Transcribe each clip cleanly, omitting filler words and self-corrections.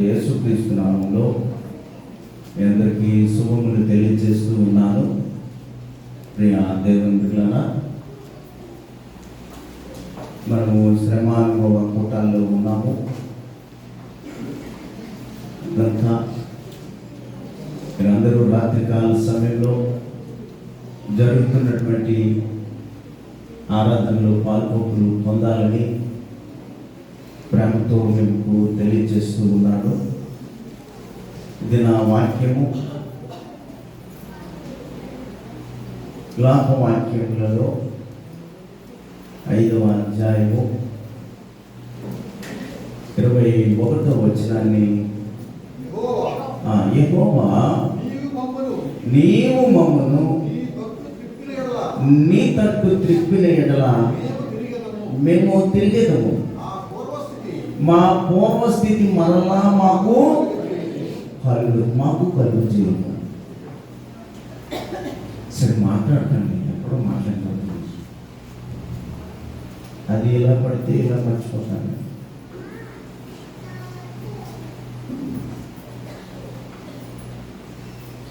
యేసుక్రీస్తు నామములో మీ అందరికీ శుభములు తెలియజేస్తూ ఉన్నాను. ప్రియ దేవుని బిడ్డలారా, మనము శ్రమానుభవ కూటాల్లో ఉన్నాము కనుక మీరందరూ రాత్రికాల సమయంలో జరుగుతున్నటువంటి ఆరాధనలో పాల్గొంపులు పొందాలని ప్రేమతో మీకు తెలియజేస్తూ ఉన్నాను. ఇది నా వాక్యము. విలాప వాక్యములలో 5వ అధ్యాయము 21వ వచనాన్ని, యెహోవా నీవు మమ్మను నీ తట్టు త్రిప్పిన ఎడల మేము తిరిగేదము, మా పూర్వస్థితి మరలా మాకు కలుగు చేయము. సరే మాట్లాడకండి, ఎప్పుడో మాట్లాడుతుంది. అది ఎలా పడితే ఇలా మర్చిపోతాను.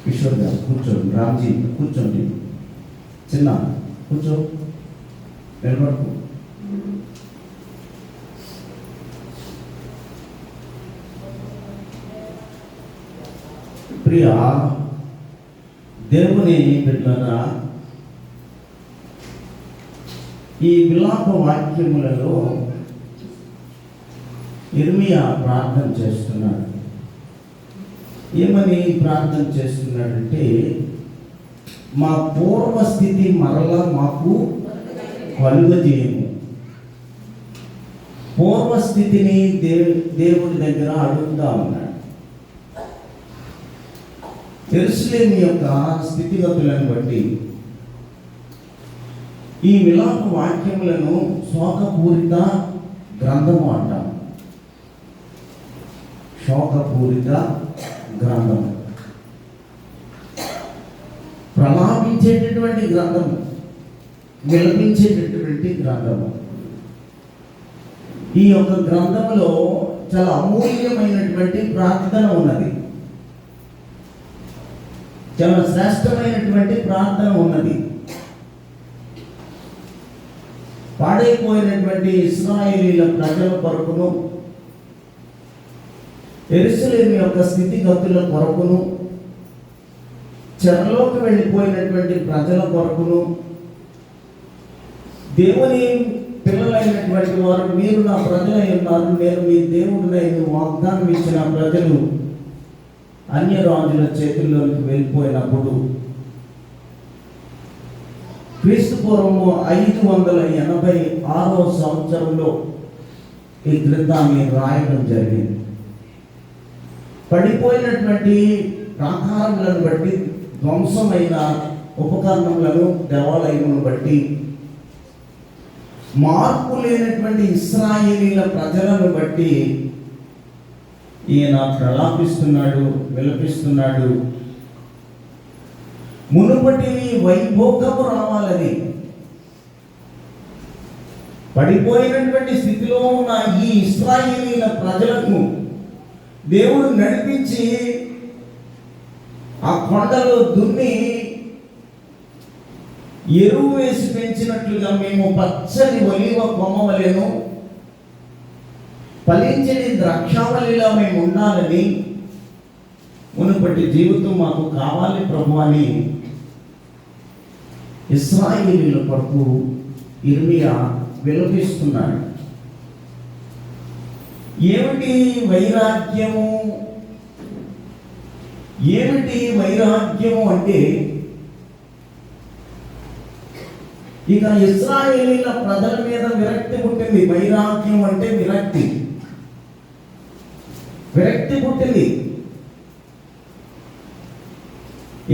కిషోర్ గారు కూర్చోండి, రామ్జీ కూర్చోండి, చిన్న కూర్చో, నిలబడుకో. ప్రియ దేవుని బిడ్డలారా, ఈ విలాప వాక్యములలో ఇర్మియా ప్రార్థన చేస్తున్నాడు. ఏమని ప్రార్థన చేస్తున్నాడంటే, మా పూర్వస్థితి మరలా మాకు కలుగజేయము. పూర్వస్థితిని దేవుడి దగ్గర అడుగుతా ఉన్నాడు. యెరూషలేము యొక్క స్థితిగతులను బట్టి ఈ విలాప వాక్యములను శోకపూరిత గ్రంథము అంటాం. శోకపూరిత గ్రంథము, ప్రలాపించేటటువంటి గ్రంథము, విలపించేటటువంటి గ్రంథము. ఈ యొక్క గ్రంథములో చాలా అమూల్యమైనటువంటి ప్రార్థన ఉన్నది, చాలా శ్రేష్టమైనటువంటి ప్రార్థన ఉన్నది. పాడైపోయినటువంటి ఇశ్రాయేలీల ప్రజల కొరకును, యెరూషలేము యొక్క స్థితిగతుల కొరకును, చెరలోకి వెళ్ళిపోయినటువంటి ప్రజల కొరకును, దేవుని పిల్లలైనటువంటి వారు మీరు నా ప్రజలై ఉన్నారు, నేను మీ దేవుడినై వాగ్దానం ఇచ్చిన ప్రజలు అన్య రాజుల చేతుల్లోకి వెళ్ళిపోయినప్పుడు క్రీస్తు పూర్వము 586వ సంవత్సరంలో ఈ గ్రంథాన్ని రాయడం జరిగింది. పడిపోయినటువంటి ప్రాకారములను బట్టి, ధ్వంసమైన ఉపకరణములను, దేవాలయములను బట్టి, మార్పు లేనటువంటి ఇశ్రాయేలీల ప్రజలను బట్టి ఈయన ప్రలాపిస్తున్నాడు, విలపిస్తున్నాడు. మునుపటి వైభోగము రావాలని, పడిపోయినటువంటి స్థితిలో ఉన్న ఈ ఇశ్రాయేలీల ప్రజలకు దేవుడు నడిపించి ఆ కొండలో దున్ని ఎరువు వేసి పెంచినట్లుగా మేము పచ్చని ఒలీవ కొమ్మ వలెను, ఫలించని ద్రాక్షావళిలా మేము ఉండాలని, మునుపటి జీవితం మాకు కావాలి ప్రభు అని ఇశ్రాయేలీల కొరకు ఇర్మియా విలపిస్తున్నాడు. ఏమిటి వైరాగ్యము? ఏమిటి వైరాగ్యము అంటే, ఇక ఇశ్రాయేలీల ప్రజల మీద విరక్తి పుట్టింది. వైరాగ్యం అంటే విరక్తి పుట్టింది.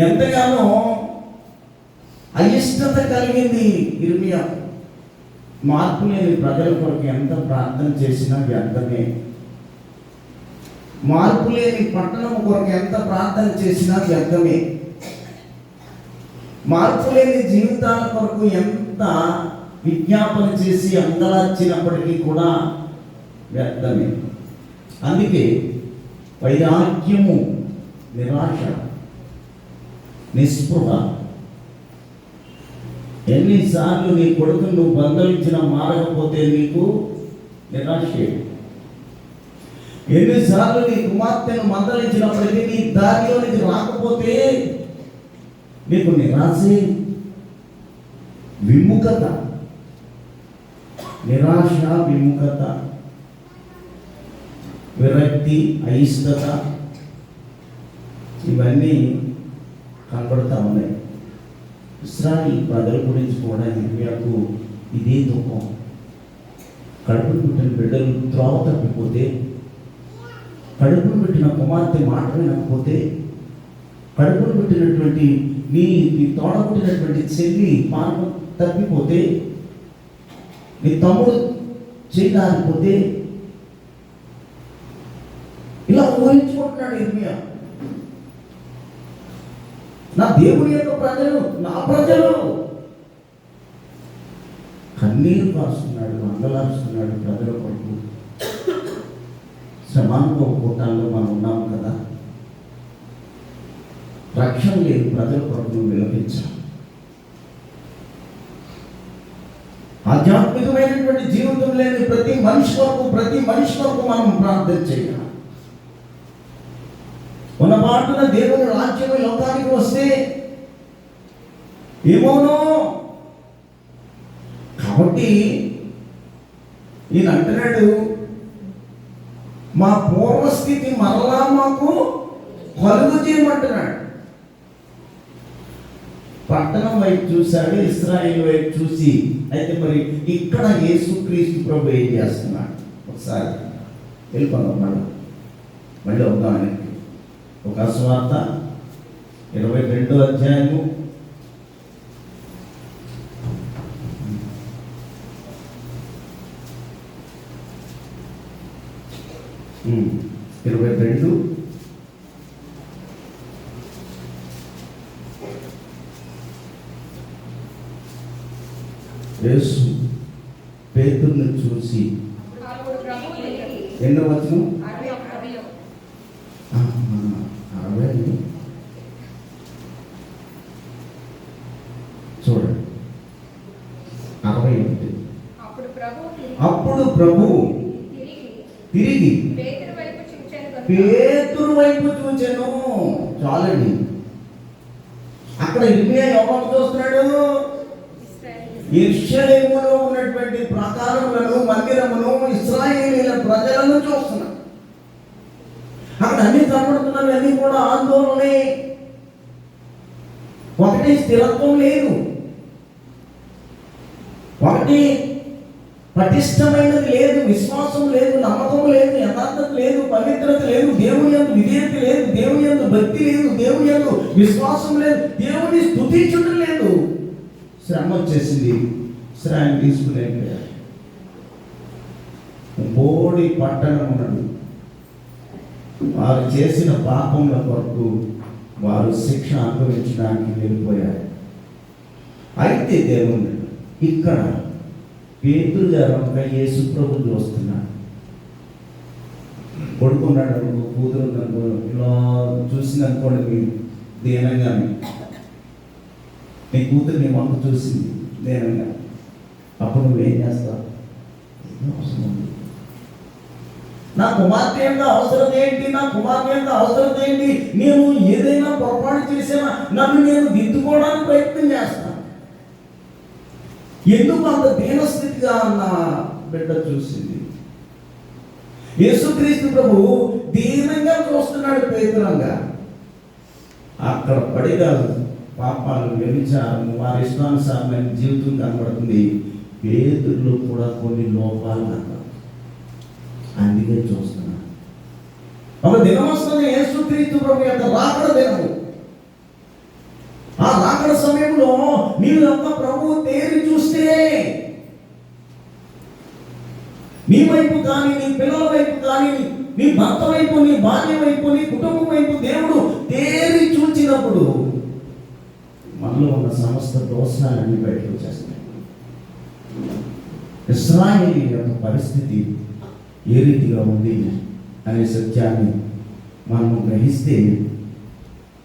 ఎంతగానో అయిష్టత కలిగింది ఇర్మియా. మార్పు లేని ప్రజల కొరకు ఎంత ప్రార్థన చేసినా వ్యర్థమే. మార్పు లేని పట్టణం కొరకు ఎంత ప్రార్థన చేసినా వ్యర్థమే. మార్పు లేని జీవితాల కొరకు ఎంత విజ్ఞాపన చేసి అంగలార్చినప్పటికీ కూడా వ్యర్థమే. అందుకే వైరాగ్యము, నిరాశ, నిస్పృహ. ఎన్నిసార్లు నీ కొడుకును నువ్వు బంధలించిన మారకపోతే నీకు నిరాశే. ఎన్నిసార్లు నీ కుమార్తెను మందలించినప్పటికీ నీ దారిలోనికి రాకపోతే నీకు నిరాశే, విముఖత. నిరాశ, విముఖత, విరక్తి, అయిష్టత, ఇవన్నీ కనబడుతూ ఉన్నాయి. ఇశ్రాయేలు ప్రజల గురించి కూడా ఇర్మియాకు ఇదే దుఃఖం. కడుపును పెట్టిన బిడ్డలు త్రోవ తప్పిపోతే, కడుపును పెట్టిన కుమార్తె మాట వినకపోతే, కడుపును పెట్టినటువంటి నీ తోడబుట్టినటువంటి చెల్లి మార్గం తప్పిపోతే, నీ తమ్ముడు చేయలేకపోతే, ఇలా ఊహించుకుంటున్నాడు ఇర్మియా. నా దేవుని యొక్క ప్రజలు, నా ప్రజలు. కన్నీరు కాస్తున్నాడు, అంగలారుస్తున్నాడు ప్రజల కొరకు. శ్రమానుభవ కూటాల్లో మనం ఉన్నాము కదా. రక్షణ లేదు, ప్రజల కొరకు నువ్వు విలపించాలి. ఆధ్యాత్మికమైనటువంటి జీవితం లేని ప్రతి మనిషి కొరకు మనం ప్రార్థన చేయాలి. మన మాటన దేవుని రాజ్యం లోకానికి వస్తే ఏమోనో. కాబట్టి ఈయన అంటున్నాడు, మా పూర్వస్థితి మరలా మాకు కలుగు చేయమంటున్నాడు. పట్టణం వైపు చూశాడు, ఇశ్రాయేలు వైపు చూసి, అయితే మరి ఇక్కడ యేసుక్రీస్తు ప్రభు ఏం చేస్తున్నాడు? ఒకసారి వెళ్ళిపోదాం, మళ్ళీ వద్దాం ఆయనకి. ఒక సువార్త 22వ అధ్యాయము 22. యేసు పేతురును చూసి, ఎన్నో వచనం? 60. చూడండి, 61. అప్పుడు ప్రభు తిరిగి పేతురు వైపు చూచెను. చాలండి. అక్కడ ఇర్మియా ఎవరు చూస్తున్నాడు? యెరూషలేములో ఉన్నటువంటి ప్రాకారములను, మందిరమును, ఇశ్రాయేలీయుల ప్రజలను చూస్తున్నాడు. అక్కడ అన్ని కనబడుతున్నవి అన్ని కూడా ఆందోళనే. ఒకటి స్థిరత్వం లేదు, ఒకటి పటిష్టమైనది లేదు, విశ్వాసం లేదు, నమ్మకం లేదు, యథార్థత లేదు, పవిత్రత లేదు, దేవుని యందు విధేయత లేదు, దేవుని యందు భక్తి లేదు, దేవుని యందు విశ్వాసం లేదు, దేవుని స్తుతించడం లేదు. శ్రమ వచ్చేసింది, శ్రమ తీసుకునేపోయారు. బోడి పట్టణం ఉన్నది. వారు చేసిన పాపముల కొరకు వారు శిక్ష అనుభవించడానికి వెళ్ళిపోయారు. అయితే దేవుడు ఇక్కడ పేతురు గారు యేసు ప్రభువుని చూస్తున్నాడు. పడుకున్నాడు అనుకో, కూతురు అనుకో, ఇలా చూసింది అనుకోండి, మీరు దీనంగా నీ కూతురు నీ వంక చూసింది దీనంగా, అప్పుడు నువ్వేం చేస్తావు? నా కుమార్తె యొక్క అవసరం ఏంటి? నా కుమార్తె యొక్క అవసరం ఏంటి? నేను ఏదైనా పొరపాటు చేసినా నన్ను నేను దిద్దుకోవడానికి ప్రయత్నం చేస్తాను. ఎందుకు అంత దీనస్థితిగా నా బిడ్డ చూసింది? యేసుక్రీస్తు ప్రభు దీనంగా చూస్తున్నాడు పేతురంగా. అక్కడ పడిగాలు, పాపాలు, వ్యభిచారం, వారి ఇష్టానుసారమైన జీవితం కనబడుతుంది. పేతురులో కూడా కొన్ని లోపాలు కనబడుతుంది. అందుకే చూస్తున్నాను. ఒక దినం వస్తుంది, యేసుక్రీస్తు ప్రభు యొక్క రాకడ దినము. ఆ రాకడ సమయంలో నీవు యొక్క ప్రభువు తేరి చూస్తే, నీ వైపు కానీ, నీ పిల్లల వైపు కానీ, నీ భర్త వైపు, నీ భార్య వైపు, నీ కుటుంబం వైపు దేవుడు తేరి చూచినప్పుడు మనలో ఉన్న సమస్త దోషాలన్నీ బయటకు వచ్చేస్తాయి. ఇశ్రాయేలు యొక్క పరిస్థితి ఏ రీతిగా ఉంది అనే సత్యాన్ని గ్రహిస్తే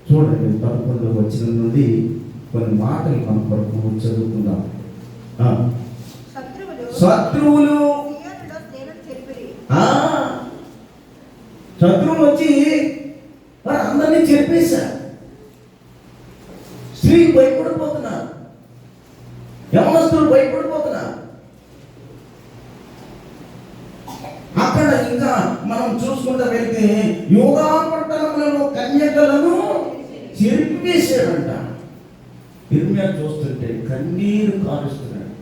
చూడండి 11వ వచనం నుండి కొన్ని మాటలు మన కొరకు చదువుకుందాం. శత్రువులు శత్రువులు వచ్చి మరి అందరినీ చెప్పేశారు. స్త్రీలు భయపడిపోతున్నారు, యవనస్తులు భయపడిపోతున్నారు. అక్కడ ఇంకా మనం చూసుకుంటూ వెళ్తే యోగా పట్టణంలో కన్యకలను చెరిపేశాడంట. ఇర్మియా చూస్తుంటే కన్నీరు కారుస్తున్నాడు.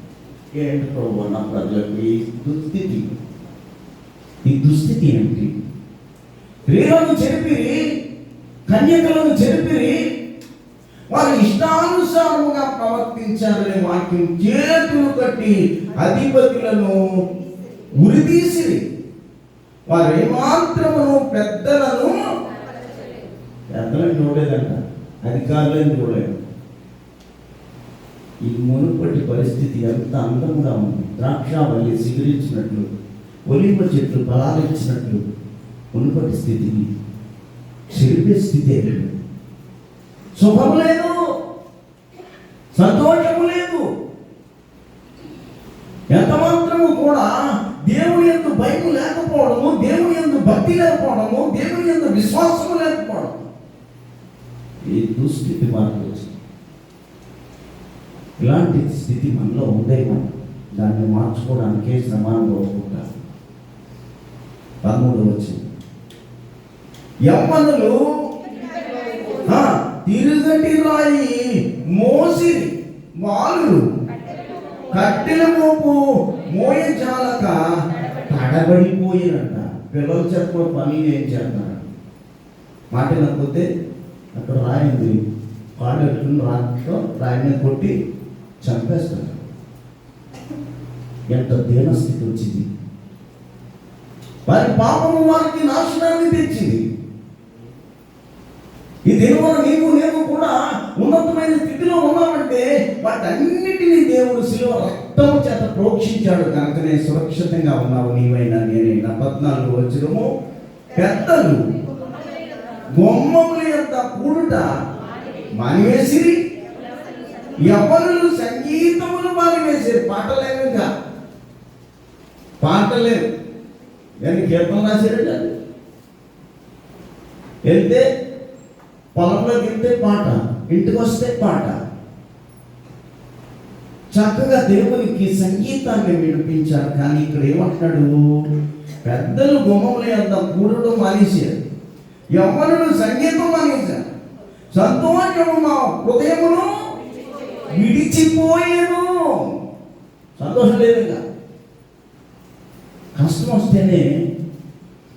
ఏంటి ప్రభు నా ప్రజలకు ఈ దుస్థితి ఏంటి? స్త్రీలను చెరిపిరి, కన్యకలను చెరిపిరి, వారు ఇష్టానుసారముగా ప్రవర్తించారనే వాక్యం చేతులు కట్టి అధిపతులను ఉరితీసిరి. వారు ఏమాత్రమును పెద్దలను చూడలేదంట, అధికారులను చూడలేదు. ఈ మునుపటి పరిస్థితి ఎంత అందంగా ఉంది. ద్రాక్షావల్లి సిగురించినట్లు, ఒలివ చెట్లు ఫలాలిచ్చినట్లు మునుపటి స్థితిని చెరిపే స్థితి లేదు. శుభం లేదు, సంతోషము లేదు. ఎంత మాత్రము కూడా దేవుని యందు భయం లేకపోవడము, దేవుని యందు భక్తి లేకపోవడము, దేవుని యందు విశ్వాసము లేకపోవడం, ఈ దుస్థితి మనకు వచ్చింది. ఇలాంటి స్థితి మనలో ఉందేమో, దాన్ని మార్చుకోవడానికే శ్రమాన్ని కోరుకుంటారు. 13వ వచనం, యవ్వనులు తిరుగటి రాయి మోసిరి, వాళ్ళు కట్టెల మోపు మోయజాలక తడబడిపోయినంట. పిల్లలు చెప్పిన పని ఏం చేస్తారు? మాట లేకపోతే అక్కడ రాయింది, కాళ్ళు రాతో రాయిని కొట్టి చంపేస్తారు. ఎంత దీనస్థితి వచ్చింది! వారి పాపము వారికి నాశనాన్ని తెచ్చింది. ఈ దినమున నీవు నేను కూడా ఉన్నతమైన స్థితిలో ఉన్నామంటే వాటన్నిటినీ దేవుడు శిలువ రక్తము చేత ప్రోక్షించాడు కనుకనే సురక్షితంగా ఉన్నావు నీవైనా నేనైనా. 14వ వచనము, పెద్దలు గుమ్మముల యొక్క కూడుట మానివేసిరి, యవ్వనులు సంగీతములు మానివేసిరి. పాటలేవుగా, పాటలేవు కానీ కీర్తన రాశారు. వెళ్తే పొలంలోకి వెళ్తే పాట, ఇంటికి వస్తే పాట. చక్కగా దేవునికి సంగీతాన్ని వినిపించారు. కానీ ఇక్కడ ఏమంటున్నాడు? పెద్దలు గుమ్మముల యొద్ద కూడడం మానేశారు, యవ్వనులు సంగీతం మానేశారు, సంతోషము మా హృదయమును విడిచిపోయాను. సంతోషం లేదు. ఇంకా కష్టం వస్తేనే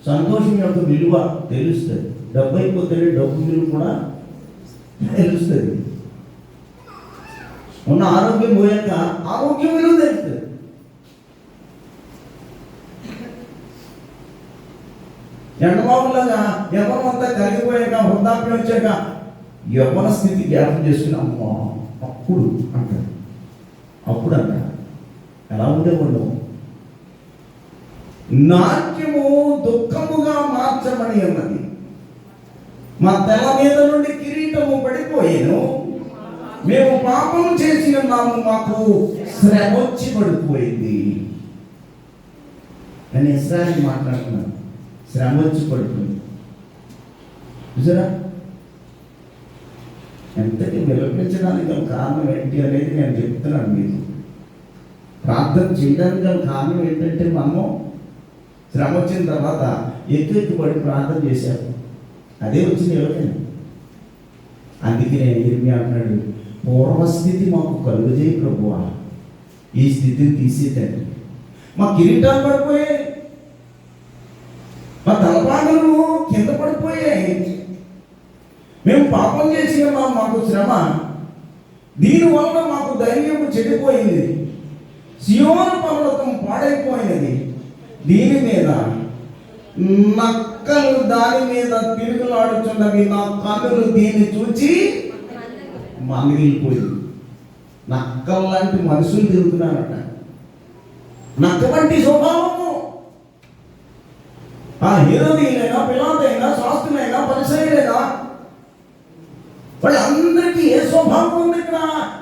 సంతోషం యొక్క విలువ తెలుస్తుంది. డబ్బు అయిపోతేనే డబ్బు విలువ కూడా తెలుస్తుంది. ఉన్న ఆరోగ్యం పోయాక ఆరోగ్యం విలువ తెలుస్తుంది. ఎండమావులాగా యవ్వనమంతా కలిగిపోయాక, వృద్ధాప్యం వచ్చాక యవ్వన స్థితి జ్ఞాపకం చేసుకుని అమ్మా అప్పుడు అంటారు. అప్పుడు అంటారు ఎలా ఉండేవాళ్ళు. నాట్యము దుఃఖముగా మార్చమని అన్నది. మా తల మీద నుండి కిరీటము పడిపోయాను, మేము పాపం చేసి ఉన్నాము, మాకు శ్రమ వచ్చి పడిపోయింది అని ఇస్రాయేలు మాట్లాడుతున్నాను. శ్రమ వచ్చి పడిపోయింది. చూసారా? ఎంతటి విలపించడానికి గల కారణం ఏంటి అనేది నేను చెప్తున్నాను మీకు. ప్రార్థన చేయడానికి గల కారణం ఏంటంటే మనము శ్రమ వచ్చిన తర్వాత ఎక్కువెక్కుబడి ప్రార్థన చేశారు. అదే వచ్చింది ఎవరికైనా. అందుకే ఇర్మియా అంటున్నాడు, పూర్వస్థితి మాకు కలుగజేయి ప్రభువా, ఈ స్థితిని తీసేదండి. మా కిరీటాలు పడిపోయాయి, మా తలపాగలు కింద పడిపోయాయి, మేము పాపం చేసి ఉన్నాం, మాకు శ్రమ, దీనివల్ల మాకు ధైర్యం చెడిపోయింది, సియోను పర్వతం పాడైపోయినది, దీని మీద నక్కలు దాని మీద తిరుగులాడుచున్నవి, నా కన్నులు దీన్ని చూచి మంగిలిపోయింది. నక్కలు లాంటి మనుషులు తిరుగుతున్నారట. నక్క వంటి స్వభావము. ఆ హీరోదీలైనా, పిలాతైనా, శాస్త్రులైనా, పరిసయ్యులైనా వాళ్ళందరికీ ఏ స్వభావం ఉంది ఇక్కడ?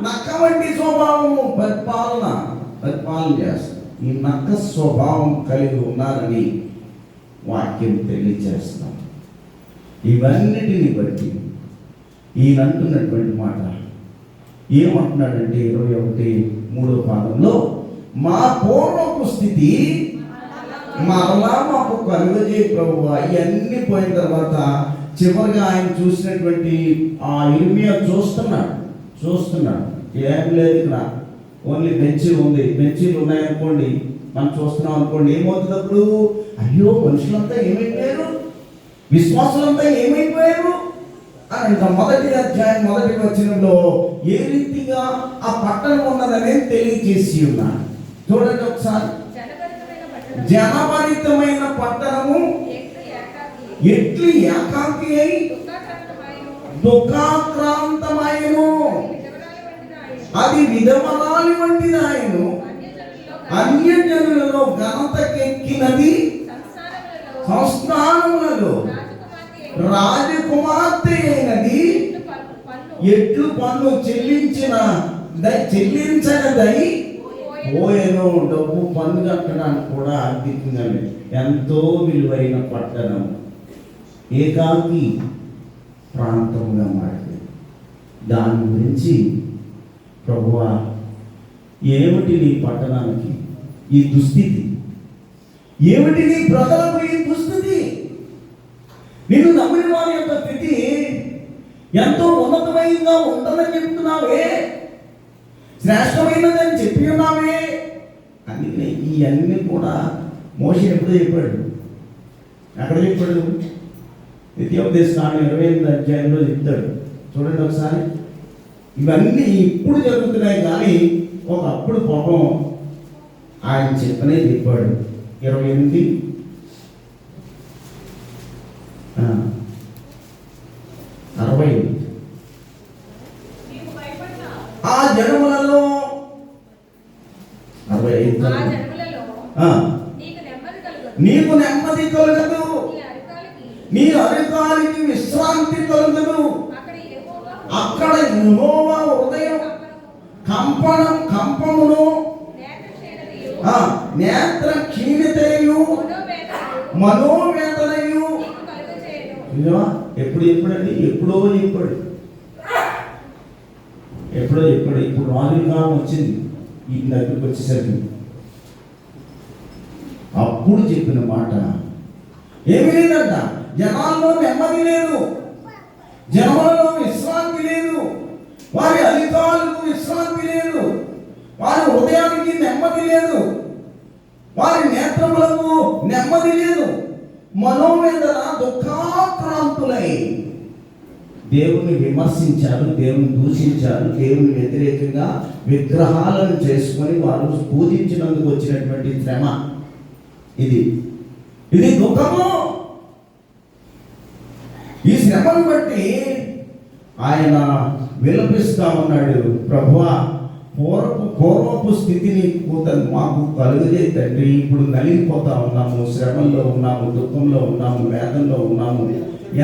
నక్క వంటి స్వభావము. పరిపాలన చేస్తారు. ఈ నక్క స్వభావం కలిగి ఉన్నారని వాక్యం తెలియజేస్తాం. ఇవన్నిటిని బట్టి ఈయన అంటున్నటువంటి మాట ఏమంటున్నాడంటే 21:3 మా పూర్వపు స్థితి మరలా మాకు కలుగజేయ ప్రభువా. ఇవన్నీ పోయిన తర్వాత చివరిగా ఆయన చూసినటువంటి ఆ ఇర్మియా చూస్తున్నాడు. ఏం లేదు ఇక్కడ, ఓన్లీ బెంచీలు ఉంది. బెంచీలు ఉన్నాయనుకోండి, మనం చూస్తున్నాం అనుకోండి, ఏమవుతుంది అప్పుడు? అయ్యో మనుషులంతా ఏమైపోయారు, విశ్వాసులంతా ఏమైపోయారు అని ఇంకా 1వ అధ్యాయం 1వ వచనంలో ఏ రీతిగా ఆ పట్టణం ఉన్నదనేది తెలియజేసి ఉన్నాడు. చూడండి ఒకసారి. జనభరితమైన పట్టణము ఎట్లు ఏకాకి అయి దుఃఖాక్రాంతమైను, అది విధవరాలి వంటిదాయను, అన్యజనులలో ఘనతకెక్కినది, సంస్థానములలో రాజకుమార్తె అయినది, ఎట్లు పన్ను చెల్లించగదై పోయేనో. డబ్బు పన్ను కట్టడానికి కూడా ఆర్థికంగా ఎంతో విలువైన పట్టణం ఏకాకి ప్రాంతంగా మారింది. దాని గురించి ప్రభువా, ఏమిటి నీ పట్టణానికి ఈ దుస్థితి? ఏమిటి నీ ప్రజలకు ఈ దుస్థితి? నిన్ను నమ్మిన వారి యొక్క స్థితి ఎంతో ఉన్నతమైనగా ఉంటుందని చెప్తున్నావే, శ్రేష్టమైనదని చెప్పి ఉన్నావే. అందుకనే ఇవన్నీ కూడా మోషే ఎప్పుడో చెప్పాడు. ఎక్కడ చెప్పాడు? ద్వితీయోపదేశకాండం 28వ అధ్యాయంలో చెప్తాడు. చూడండి ఒకసారి. ఇవన్నీ ఇప్పుడు జరుగుతున్నాయి, కానీ ఒకప్పుడు పాపం ఆయన చెప్పనే చెప్పాడు. 28:60 ఆ జనములలో 65 నీకు నెమ్మది కలుగదు, నీ అరికాలికి విశ్రాంతి కలుగదు. అక్కడ యెహోవా హృదయం కంపమును, నేత్ర క్షీణతయు, మనోవేదనయు. ఎప్పుడండి? ఎప్పుడో చెప్పాడు. ఇప్పుడు రాజుగా వచ్చింది ఈ దగ్గరికి వచ్చేసరికి. అప్పుడు చెప్పిన మాట ఏమీ లేదంట. జనాల్లో నెమ్మది లేదు, జనములలో విశ్రాంతి లేదు, వారి అధికారులకు విశ్రాంతి లేదు, వారి హృదయానికి నెమ్మది లేదు, వారి నేత్రములకు నెమ్మది లేదు. మనోవేదన దుఃఖాక్రాంతులై దేవుని విమర్శించారు, దేవుని దూషించారు, దేవుని వ్యతిరేకంగా విగ్రహాలను చేసుకొని వారు పూజించినందుకు వచ్చినటువంటి శ్రమ ఇది దుఃఖము. ఈ శ్రమను బట్టి ఆయన విలపిస్తా ఉన్నాడు. ప్రభువా, పూర్వపు స్థితిని మాకు కలుగజే తండ్రి. ఇప్పుడు నలిగిపోతా ఉన్నాము, శ్రమల్లో ఉన్నాము, దుఃఖంలో ఉన్నాము, వేదనలో ఉన్నాము.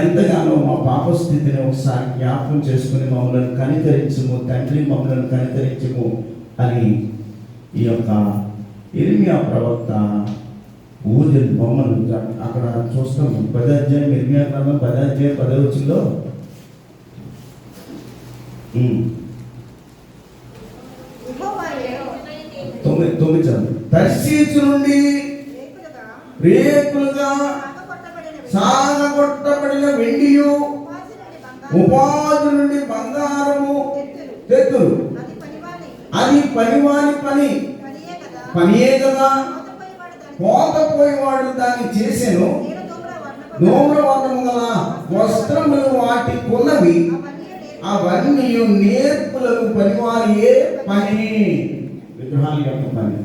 ఎంతగానో మా పాప స్థితిని ఒకసారి జ్ఞాపకం చేసుకుని మమ్మల్ని కనికరించము తండ్రి, మమ్మల్ని కనికరించము అని ఈ యొక్క ఇర్మియా ప్రవక్త ఊజల్ బొమ్మలు అక్కడ చూస్తాము. 10వ అధ్యాయం ఇర్మియా గ్రంథం 10వ అధ్యాయం 10వ వచనంలో తొమ్మిది చదువు. తర్షీసు నుండి రేకులుగా సాగగొట్టబడిన వెండియు, ఉపాధి నుండి బంగారము తెత్తులు. అది పనివాని పనియే కదా. పోతపోయేవాడు దాన్ని చేసెను. ధూమ్రవర్ణము గల వస్త్రములు వాటి కొన్నవి, అవన్నీ నేర్పులకు పనివారియే పని. విగ్రహాల యొక్క పని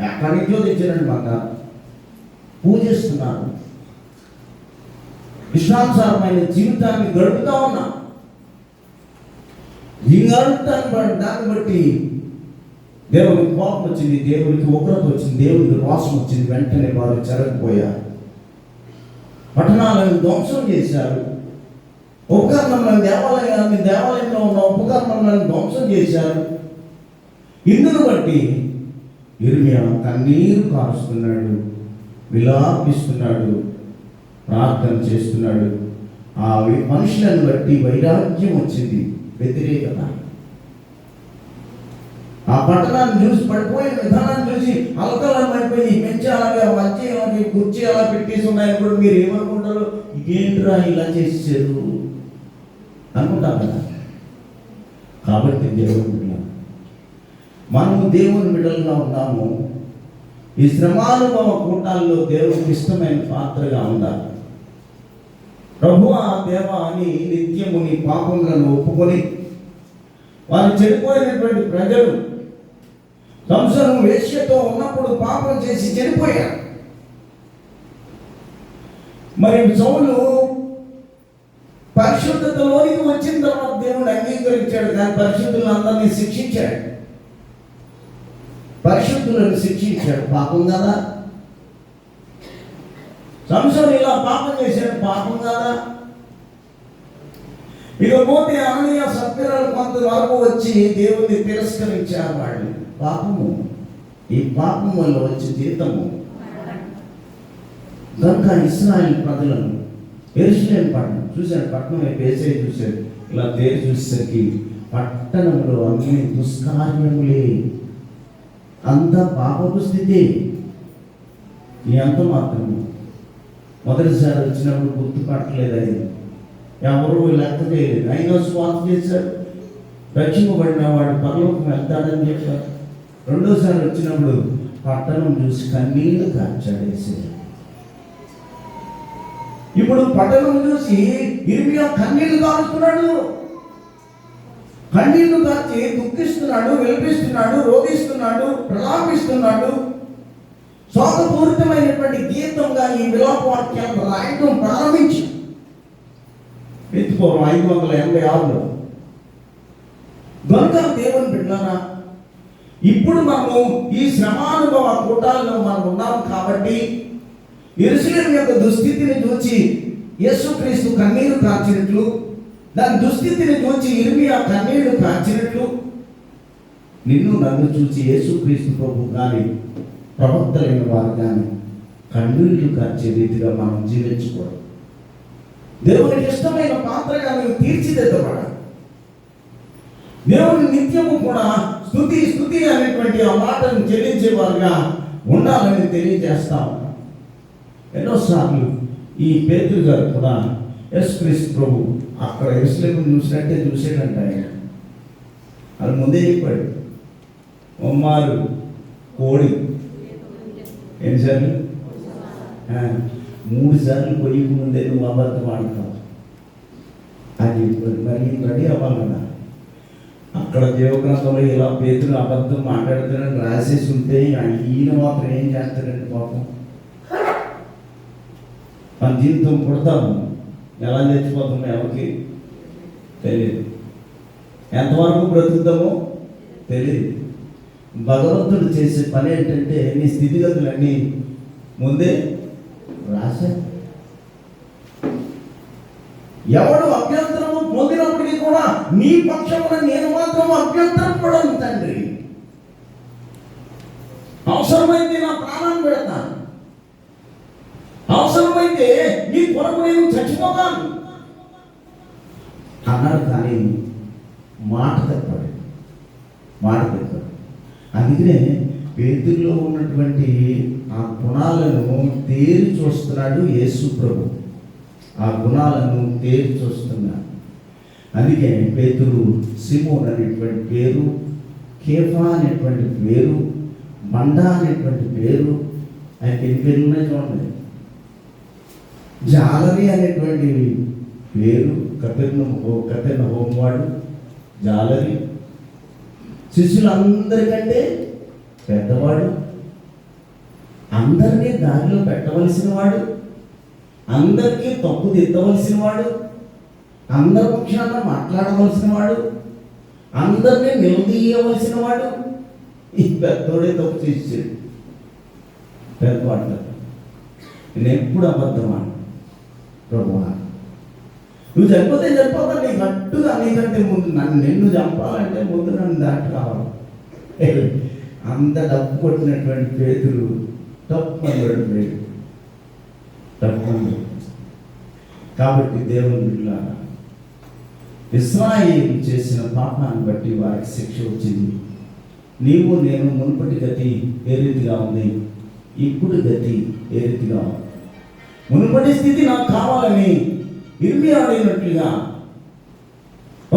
ఎక్కడి నుంచో తెచ్చారండి. మాట పూజిస్తున్నారు, ఇష్టానుసారమైన జీవితాన్ని గడుపుతా ఉన్నా. ఈ దాన్ని బట్టి దేవునికి కోపం వచ్చింది, దేవునికి ఉగ్రత వచ్చింది, దేవునికి రోషం వచ్చింది. వెంటనే వారు చెరకపోయారు, పట్టణాలను ధ్వంసం చేశారు. ఉపకరణములను దేవాలయంలో ఉన్న ఉపకరణములను ధ్వంసం చేశారు. ఇందును బట్టి యిర్మీయా కన్నీరు కారుస్తున్నాడు, విలాపిస్తున్నాడు, ప్రార్థన చేస్తున్నాడు. ఆ మనుషులను బట్టి వైరాగ్యం వచ్చింది, వ్యతిరేకత. ఆ పట్టణాన్ని చూసి, పడిపోయిన విధానాన్ని చూసి అలకలం అయిపోయి పెంచి అలాగే మంచి కుర్చీ అలా పెట్టేసి ఉన్నాయని కూడా మీరు ఏమనుకుంటారు? ఇదేంట్రా ఇలా చేశారు అనుకుంటాం కదా. కాబట్టి దేవుని బిడ్డ, మనము దేవుని బిడ్డలుగా ఉన్నాము. ఈ శ్రమానుభవ కూటాల్లో దేవునికి ఇష్టమైన పాత్రగా ఉండాలి. ప్రభువా దేవా అని నిత్యము నీ పాపములను ఒప్పుకొని, వారు చెడిపోయినటువంటి ప్రజలు సంసోను వేశ్యతో ఉన్నప్పుడు పాపం చేసి చనిపోయారు. మరి సౌలు పరిశుద్ధతలోనికి వచ్చిన తర్వాత దేవుడు అంగీకరించాడు, కానీ పరిశుద్ధులను అందరినీ శిక్షించాడు. పరిశుద్ధులను శిక్షించాడు. పాపం కదా. సంసోను ఇలా పాపం చేశాడు, పాపం కదా. ఇకపోతే అననీయ సప్ఫీరాలు కొంతవరకు వచ్చి దేవుణ్ణి తిరస్కరించారు. వాళ్ళు పాపము, ఈ పాపం వల్ల వచ్చే జీతము. కనుక ఇశ్రాయేలు ప్రజలను యెరూషలేము పట్టణం చూశాడు, పట్టణం వేసే చూశాడు, ఇలా తేరి చూసేసరికి పట్టణంలో అన్ని దుష్కార్యములే, అంత పాపపు స్థితి. ఎంత మాత్రము మొదటిసారి వచ్చినప్పుడు గుర్తుపట్టలేదు, ఆయన ఎవరు లెక్క చేయలేదు. అయినా స్వార్థ చేశాడు, రక్షింపబడిన వాడు పరలోకం వెళ్తాడని చెప్పారు. రెండోసారి వచ్చినప్పుడు పట్టణం చూసి కన్నీళ్లు కార్చాడు వేసాడు. ఇప్పుడు పట్టణం చూసి యిర్మీయా కన్నీళ్లు కారుస్తున్నాడు, కన్నీళ్లు కార్చి దుఃఖిస్తున్నాడు, విలపిస్తున్నాడు, రోధిస్తున్నాడు, ప్రలాపిస్తున్నాడు. శోకపూరితమైనటువంటి గీతంగా ఈ విలాప వాక్యాలను రాయడం ప్రారంభించి ఎత్తుకోవడం 586లో. కనుక దేవుని బిడ్డలారా, ఇప్పుడు మనము ఈ శ్రమానుభవ కూటాల్లో మనం ఉన్నాం కాబట్టి యెరూషలేము యొక్క దుస్థితిని చూచి యేసుక్రీస్తు కన్నీరు కార్చినట్లు, దాని దుస్థితిని చూచి యిర్మీయా కన్నీరు కార్చినట్లు, నిన్ను నన్ను చూచి యేసుక్రీస్తు ప్రభు కానీ ప్రవక్తలైన వారు కానీ కన్నీళ్లు కార్చే రీతిగా మనం జీవించకూడదు. దేవునికి ఇష్టమైన పాత్రగా నువ్వు తీర్చిదిద్దబడాలి. దేవుని నిత్యము కూడా స్తుతి స్తుతి అనేటువంటి ఆ మాటను చెల్లించేవారుగా ఉండాలని తెలియజేస్తాం. ఎన్నోసార్లు ఈ పేతురు గారు కూడా యేసుక్రీస్తు ప్రభు అక్కడ యెరూషలేము చూసినట్టే చూసాడంట. ఆయన అది ముందే చెప్పాడు, ఉమ్మారు కోడి ఎన్నిసార్లు 3 సార్లు పొయ్యికి ముందే నువ్వు అబద్ధం ఆడతావు అని చెప్పాడు. మరి రెడీ అవ్వాలన్నా అక్కడ దేవగ్రంథంలో ఇలా పేతురు అబద్ధం మాట్లాడుతాడని రాసేసి ఉంటే ఈయన మాత్రం ఏం చేస్తాడండి పాపం. మన జీవితం పుడతాము, ఎలా చచ్చిపోతామో ఎవరికి తెలియదు, ఎంతవరకు బ్రతుకుతామో తెలియదు. భగవంతుడు చేసే పని ఏంటంటే నీ స్థితిగతులన్నీ ముందే రాశా. ఎవడు అభ్యంతరము పొందినప్పటికీ కూడా నీ పక్షమున నేను మాత్రం అభ్యంతరం పడను తండ్రి. అవసరమైతే నా ప్రాణాన్ని పెడతాను, అవసరమైతే నీ కొరకు నేను చచ్చిపోతాను అన్నాడు. కానీ మాట తప్పాడు. అందుకనే పేతురులో ఉన్నటువంటి ఆ గుణాలను తేరి చూస్తున్నాడు యేసు ప్రభు. ఆ గుణాలను తేరి చూస్తున్నాడు. అందుకే పేతురు సిమోన్ అనేటువంటి పేరు, కేఫా అనేటువంటి పేరు, బండ అనేటువంటి పేరు, ఆయనకి ఎన్ని పేర్లు ఉన్నాయి చూడండి. జాలరి అనేటువంటి పేరు, కపెర్నహూము వాడు జాలరి, శిష్యులందరికంటే పెద్దవాడు, అందరినీ దారిలో పెట్టవలసిన వాడు, అందరికీ తప్పు దిద్దవలసిన వాడు, అందరి పక్షాన మాట్లాడవలసిన వాడు, అందరినీ నిలదీయవలసిన వాడు. ఈ పెద్దోడే తప్పు చేసాడు. పెద్దవాడు నేను ఎప్పుడు అబద్ధమా ప్రభువా, నువ్వు చనిపోతే చనిపోతా, నీ గట్టుగా నీకంటే ముందు నిన్ను చంపాలంటే ముందు నన్ను దాటి కావాలి. అంత డబ్బు కొట్టినటువంటి పేతురు తప్పు కాబట్టి దేవుని బిడ్డలారా, ఇశ్రాయేలు చేసిన పాపాన్ని బట్టి వారికి శిక్ష వచ్చింది. నీవు నేను మునుపటి గతి ఏ రీతిగా ఉంది, ఇప్పుడు గతి ఏ రీతిగా ఉంది. మునుపటి స్థితి నాకు కావాలని ఇర్మియా అడిగినట్లుగా,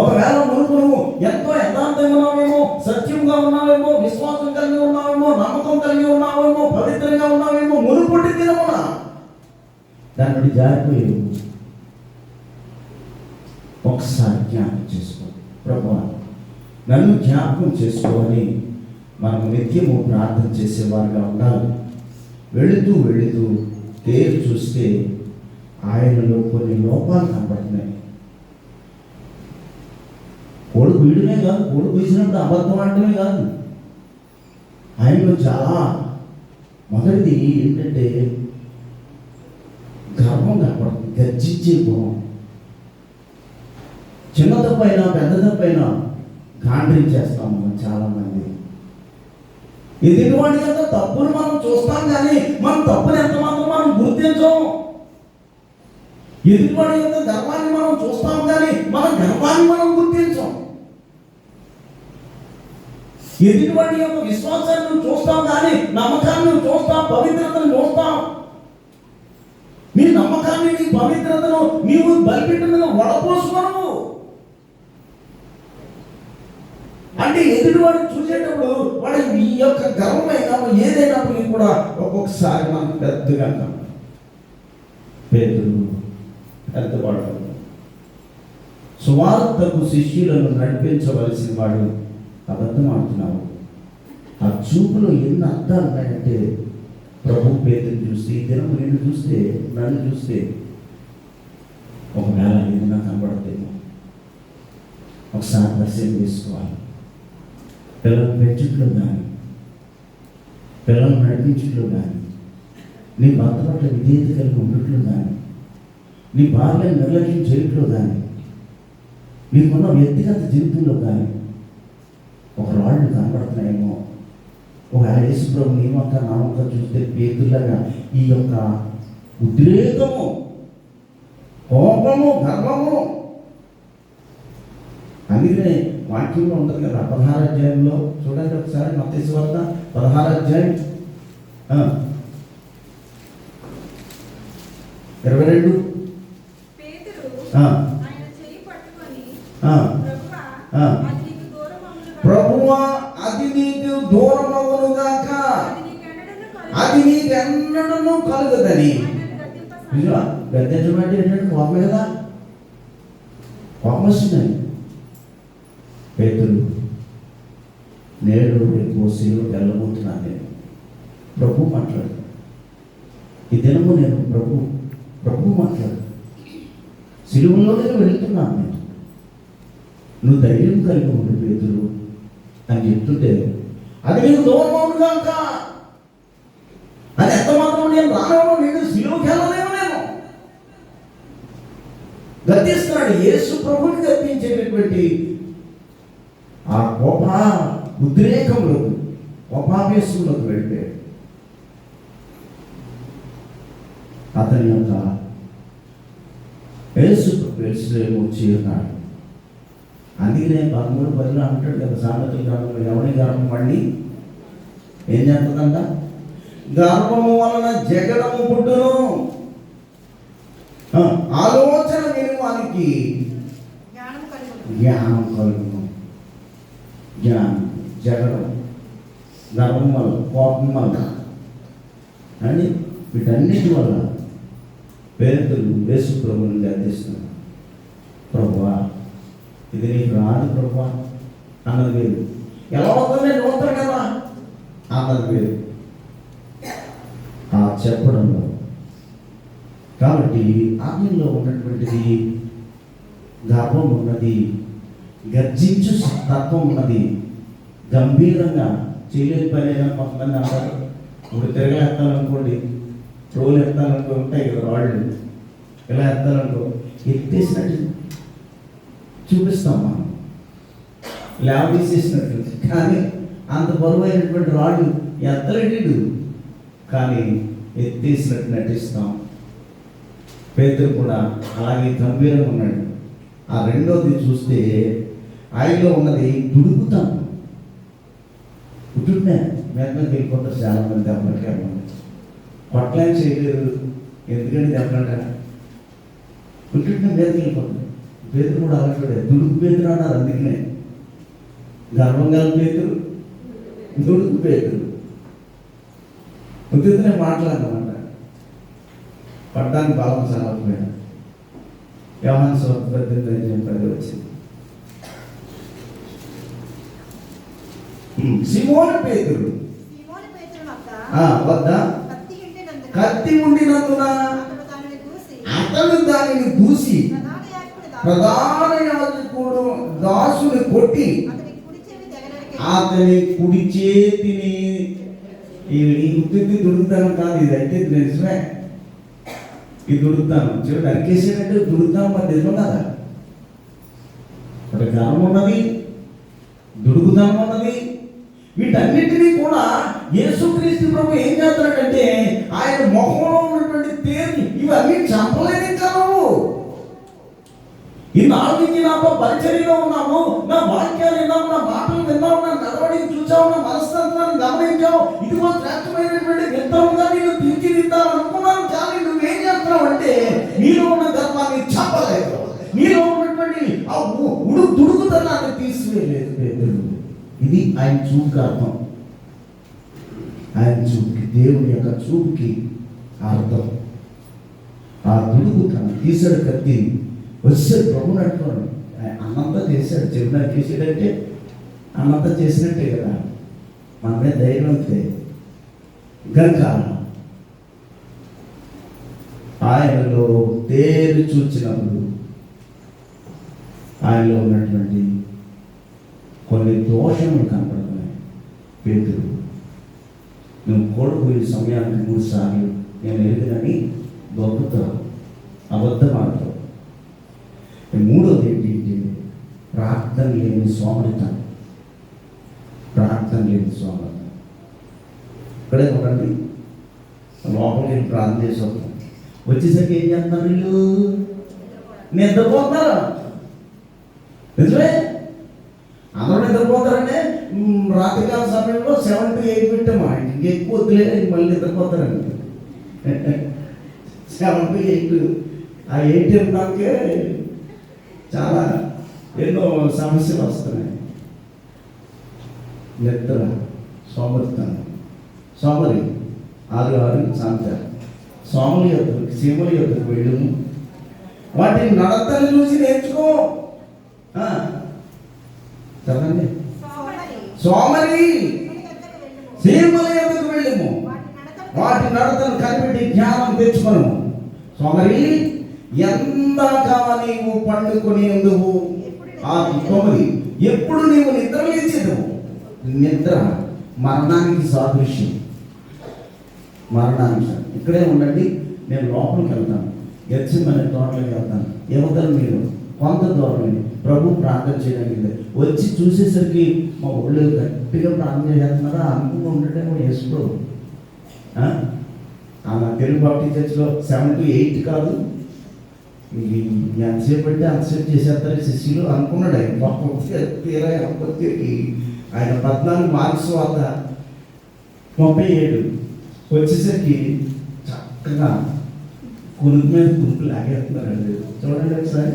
ఒకవేళ మునుపు నువ్వు ఎంతో యథార్థంగా ఉన్నావేమో, సత్యంగా ఉన్నావేమో, విశ్వాసం కలిగి ఉన్నావేమో, నమ్మకం కలిగి ఉన్నావేమో, పవిత్రంగా ఉన్నావేమో, మునుపటి దినమున దాని నుండి జారిపోయేవు. ఒకసారి జ్ఞాపకం చేసుకో, ప్రభువా నన్ను జ్ఞాపకం చేసుకోవని మనం నిత్యము ప్రార్థన చేసేవారుగా ఉండాలి. వెళుతూ తేరు చూస్తే ఆయనలో కొన్ని లోపాలు కనపడుతున్నాయి. కోడి వీడమే కాదు, కోడి వీసినప్పుడు అబద్ధం ఆడటమే కాదు, ఆయనలో చాలా మొదటిది ఏంటంటే గర్వం కనపడుతుంది, గర్జించే గుణం. చిన్న తప్పైనా పెద్ద తప్పైనా గాండ్రించేస్తాం మనం చాలామంది. ఎదుటివాడి యొక్క తప్పును మనం చూస్తాం కానీ మన తప్పుని ఎంత మాత్రం మనం గుర్తించం. ఎదుటివాడి యొక్క గర్వాన్ని మనం చూస్తాం కానీ మన గర్వాన్ని మనం గుర్తించం. ఎదుటివాడి యొక్క విశ్వాసాన్ని చూస్తాం కానీ నమ్మకాన్ని చూస్తాం, పవిత్రతను చూస్తాం. నీ నమ్మకాన్ని, నీ పవిత్రతను నీవు బలిపెట్టిన వడపోసుకున్నావు అంటే ఎదుటివాడిని చూసేటప్పుడు వాడి ఈ యొక్క గర్వమైనా ఏదైనప్పటికీ కూడా ఒక్కొక్కసారి మనం పెద్దగా పేతురు పెద్దవాడు. సువార్తకు శిష్యులను నడిపించవలసిన వాడు అబద్ధం ఆడుతున్నావు. ఆ చూపులో ఎన్ని అర్థాలు ఉన్నాయంటే, ప్రభు పేతుని చూస్తే, ఈ దినం నిన్ను చూస్తే, నన్ను చూస్తే ఒకవేళ ఏదైనా కనబడతామో ఒకసారి పరిశీలన చేసుకోవాలి. పిల్లలు పెంచుట్లో కానీ, పిల్లలు నడిపించుట్లో కానీ, నీ భర్త పట్ల విధేయత కలిగి ఉండట్లో కానీ, నీ భార్యను నిర్లక్ష్యం చేయట్లో కానీ, నీకున్న వ్యక్తిగత జీవితంలో కానీ ఒక రాళ్ళు కనబడుతున్నాయేమో. ఒక యేసు ప్రభు నీ వంక నా వంక చూస్తే పేతులాగా ఈ యొక్క ఉద్రేకము, కోపము, గర్వము. అందుకనే వాక్యంలో ఉంటుంది కదా, 16వ అధ్యాయంలో చూడండి ఒకసారి, మత్తయి సువార్త 16వ అధ్యాయం 22. ప్రభువా అది నీకు దూరమవునుగాక, అది నీకెన్నడూ కలుగదని. గద్దించమంటే ఏంటంటే కోపమే కదా, కోపం వస్తుందని. పేతురు నేడు రేపు శిలువకి వెళ్ళబోతున్నాను నేను. ప్రభు మాట్లాడు, ఈ దినము నేను ప్రభు మాట్లాడు, శిలువలోనే వెళుతున్నాను నేను, నువ్వు ధైర్యం కలిగి ఉండు పేతురు అని చెప్తుంటే, అది నీకు దూరం అవునుగాక, అది ఎంత మాత్రం నేను రాను, నేను శిలువకి వెళ్ళలేము నేను. గద్దిస్తున్నాడు. యేసు ప్రభుని గద్దించేటటువంటి ఆ కోప ఉద్రేకంలోకి, కోపావేశంలోకి వెళ్ళిపోయాడు. అతని యొక్క యేసు వచ్చి ఉన్నాడు. అందుకనే 13:10 అంటాడు కదా, సామెతల గ్రంథంలో, ఎవరి గర్వం మళ్ళీ ఏం చేస్తుందంట, గర్వము వలన జగడము పుట్టును, ఆలోచన విని వానికి జ్ఞానం కలుగును. జ్ఞానం, జగడం, గర్వం వల్ల, కోపం వల్ల అని వీటన్నిటి వల్ల పేతురు యేసు ప్రభువుని గద్దిస్తున్నాడు. ప్రభువా ఇది నీకు రాదు ప్రభువా అన్నది వేరు, ఎలా అవుతుంది నేను అవుతాను కదా అన్నది వేరు ఆ చెప్పడంలో. కాబట్టి ఆమెలో ఉన్నటువంటిది గర్వం ఉన్నది, గర్జించు తత్వం ఉన్నది, గంభీరంగా చేయలేని పని ఏదైనా కొంతమంది అంటారు. ఇప్పుడు తిరగేస్తాననుకోండి, రోలు ఎత్తాలనుకో ఉంటాయి కదా రాళ్ళు, ఇలా ఎత్తాలనుకో ఎత్తేసినట్టు చూపిస్తాం మనం, లేవదీసేసినట్లు. కానీ అంత బరువైనటువంటి రాళ్ళు ఎత్తలేడు, కానీ ఎత్తేసినట్టు నటిస్తాం. పేతురు కూడా అలాగే గంభీరంగా ఉన్నాడు. ఆ రెండోది చూస్తే ఆయనలో ఉన్నది దుడుకుతాం. పుట్టినే మేకకి వెళ్ళిపోతారు చాలామంది. దెబ్బలకి కొట్టలేని చేయలేరు, ఎందుకంటే దెబ్బలంట పుట్టిన మీదకి వెళ్ళిపోతుంది. పేతురు కూడా అలాంటి దుడుకు పేతురు అన్నారు. అందుకనే గర్వంగా పేతురు, దుడుకు పేతురు. ఉద్యోగనే మాట్లాడదామంట, పడ్డానికి బలం చాలకపోయినా. యోహాను సువార్త 18:10 వచ్చింది. సీమోను పేతురు వద్ద కత్తి ఉండినందున అతడు దానిని దూసి ప్రధాన యాజకుడు దాసుని కొట్టి అతని కుడి చేతిని, ఈ గుర్తింది దొరుకుతాను కాదు, ఇది అయితే నిజమే. ఇది దొరుకుతాను చివరి నరికేసేటంటే దొరుకుతాను, మరి నిజం కదా. ఒక జ్ఞానం ఉన్నది, దొరుకుతాను ఉన్నది. వీటన్నిటినీ కూడా యేసుక్రీస్తు ప్రభు ఏం చేస్తున్నాడంటే ఆయన మొహంలో ఉన్నటువంటి తేరు ఇవన్నీ చంపలేని కావు. ఈ నాలుగు నుంచి నాతో పరిచర్యలో ఉన్నాము, నా వాక్యాలు విన్నాము, నా మాటలు విన్నాము, నా నడవడిని చూసాము, నా మనస్తత్వాన్ని గమనించావు. ఇదిగో శ్రేష్టమైనటువంటి విత్తనంగా నేను తీర్చిదిద్దాను అనుకున్నాను. కానీ నువ్వేం చేస్తున్నావు అంటే నీలో ఉన్న గర్వాన్ని చంపలేదు, నీలో ఉన్నటువంటి ఆ దుడుకుతనాన్ని తీసివేయలేదు. ఇది ఆయన చూపుకి అర్థం. ఆయన చూపుకి, దేవుని యొక్క చూపుకి అర్థం. ఆ దుడుకుతనం తీసాడు, కత్తి వచ్చాడు ప్రభు నట్టుకోండి. అన్నంతా చేశాడు, చెవిన చేసాడంటే అన్నంతా చేసినట్టే కదా. మనమే ధైర్యం అంతే గంక ఆయనలో తేరు చూచినప్పుడు ఆయనలో ఉన్నటువంటి కొన్ని దోషములు కనపడుతున్నాయి. పేతురు, నువ్వు కోడిపోయే సమయానికి 3 సార్లు నేను ఎదుగునని దొక్కుతావు, అబద్ధం ఆడతావు. మూడోది ఏంటి? ప్రార్థన లేని సోమరితనం. ప్రార్థన లేని సోమరితనం. ఇక్కడే ఒకటి లోపలికి వెళ్ళి ప్రార్థన చేసి వస్తాం. వచ్చేసరికి ఏం చేస్తున్నారు వీళ్ళు? నిద్రపోతున్నారు. నిజమే, అందరూ నిద్రపోతారంటే రాత్రికాల సమయంలో 7 to 8 పెట్టాము. ఇంకెక్కువ వద్దులే, మళ్ళీ నిద్రపోతారండి. 7 to 8 ఆ 8 ఇవ్వడానికే చాలా ఎన్నో సమస్యలు వస్తున్నాయి. నిద్ర, సోమరితనం, సోమరి 6 సాంతారు. సోమల యొక్కకు, సీమల యొక్కకు వెళ్ళము, వాటిని నడతలు చూసి నేర్చుకో. చదవండి. సోమరి సీమల యొక్కకు వెళ్ళము, వాటి నడతలు కనిపెట్టి జ్ఞానం తెచ్చుకోను. సోమరి ఎందాక నీవు పండుకొని ఎందుకు? ఆ 9 ఎప్పుడు నీవు నిద్ర లేచేదవు. నిద్ర మరణానికి సాదృశ్యం. మరణానికి ఇక్కడే ఉండండి, నేను లోపలికి వెళ్తాను, గెత్సేమనే తోటలోకి వెళ్తాను. యువతలు మీరు కొంత దూరం ప్రభు ప్రార్థన చేయడానికి వచ్చి చూసేసరికి మా ఒళ్ళు గట్టిగా ప్రార్థన చేస్తున్నారా అనుకుంటూ ఉండటం యేసు. ఆమె తెలుగు బాప్టిస్ట్ చర్చ్లో 7 to 8 కాదు, ఎంతసేపు అంటే అంతసేపు చేసేస్తారు శిష్యులు అనుకున్నాడు. ఆయన పాపం తీరా ఆయన 14 మార్క్స్ వద్ద 37 వచ్చేసరికి చక్కగా కునుకు మీద కునుకు లాగేస్తున్నారండి. చూడండి ఒకసారి.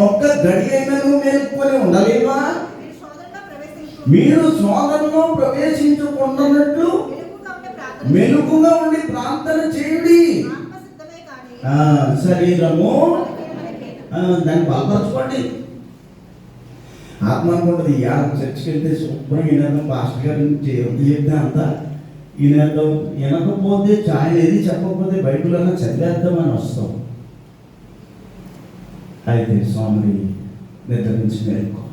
ఒక్క గడి అయినా నువ్వు మేలుకొని ఉండలేవా? మీరు శోధనలో ప్రవేశించుకున్నట్లు మెలుగుగా ఉండి ప్రార్థన చేయుడి. శరీరము దాన్ని బలపరచుకోండి. ఆత్మ అనుకుంటుంది. చర్చికి వెళ్తే శుభ్రంగా వినేద్దాం, పాస్టర్ గారి నుంచి చెప్తే అంతా వినేద్దాం, వినకపోతే ఆయన ఏది చెప్పకపోతే బైబిల్ అన్నా చదివేద్దామని వస్తాం. అయితే స్వామిని నిద్ర నుంచి మేలుకో,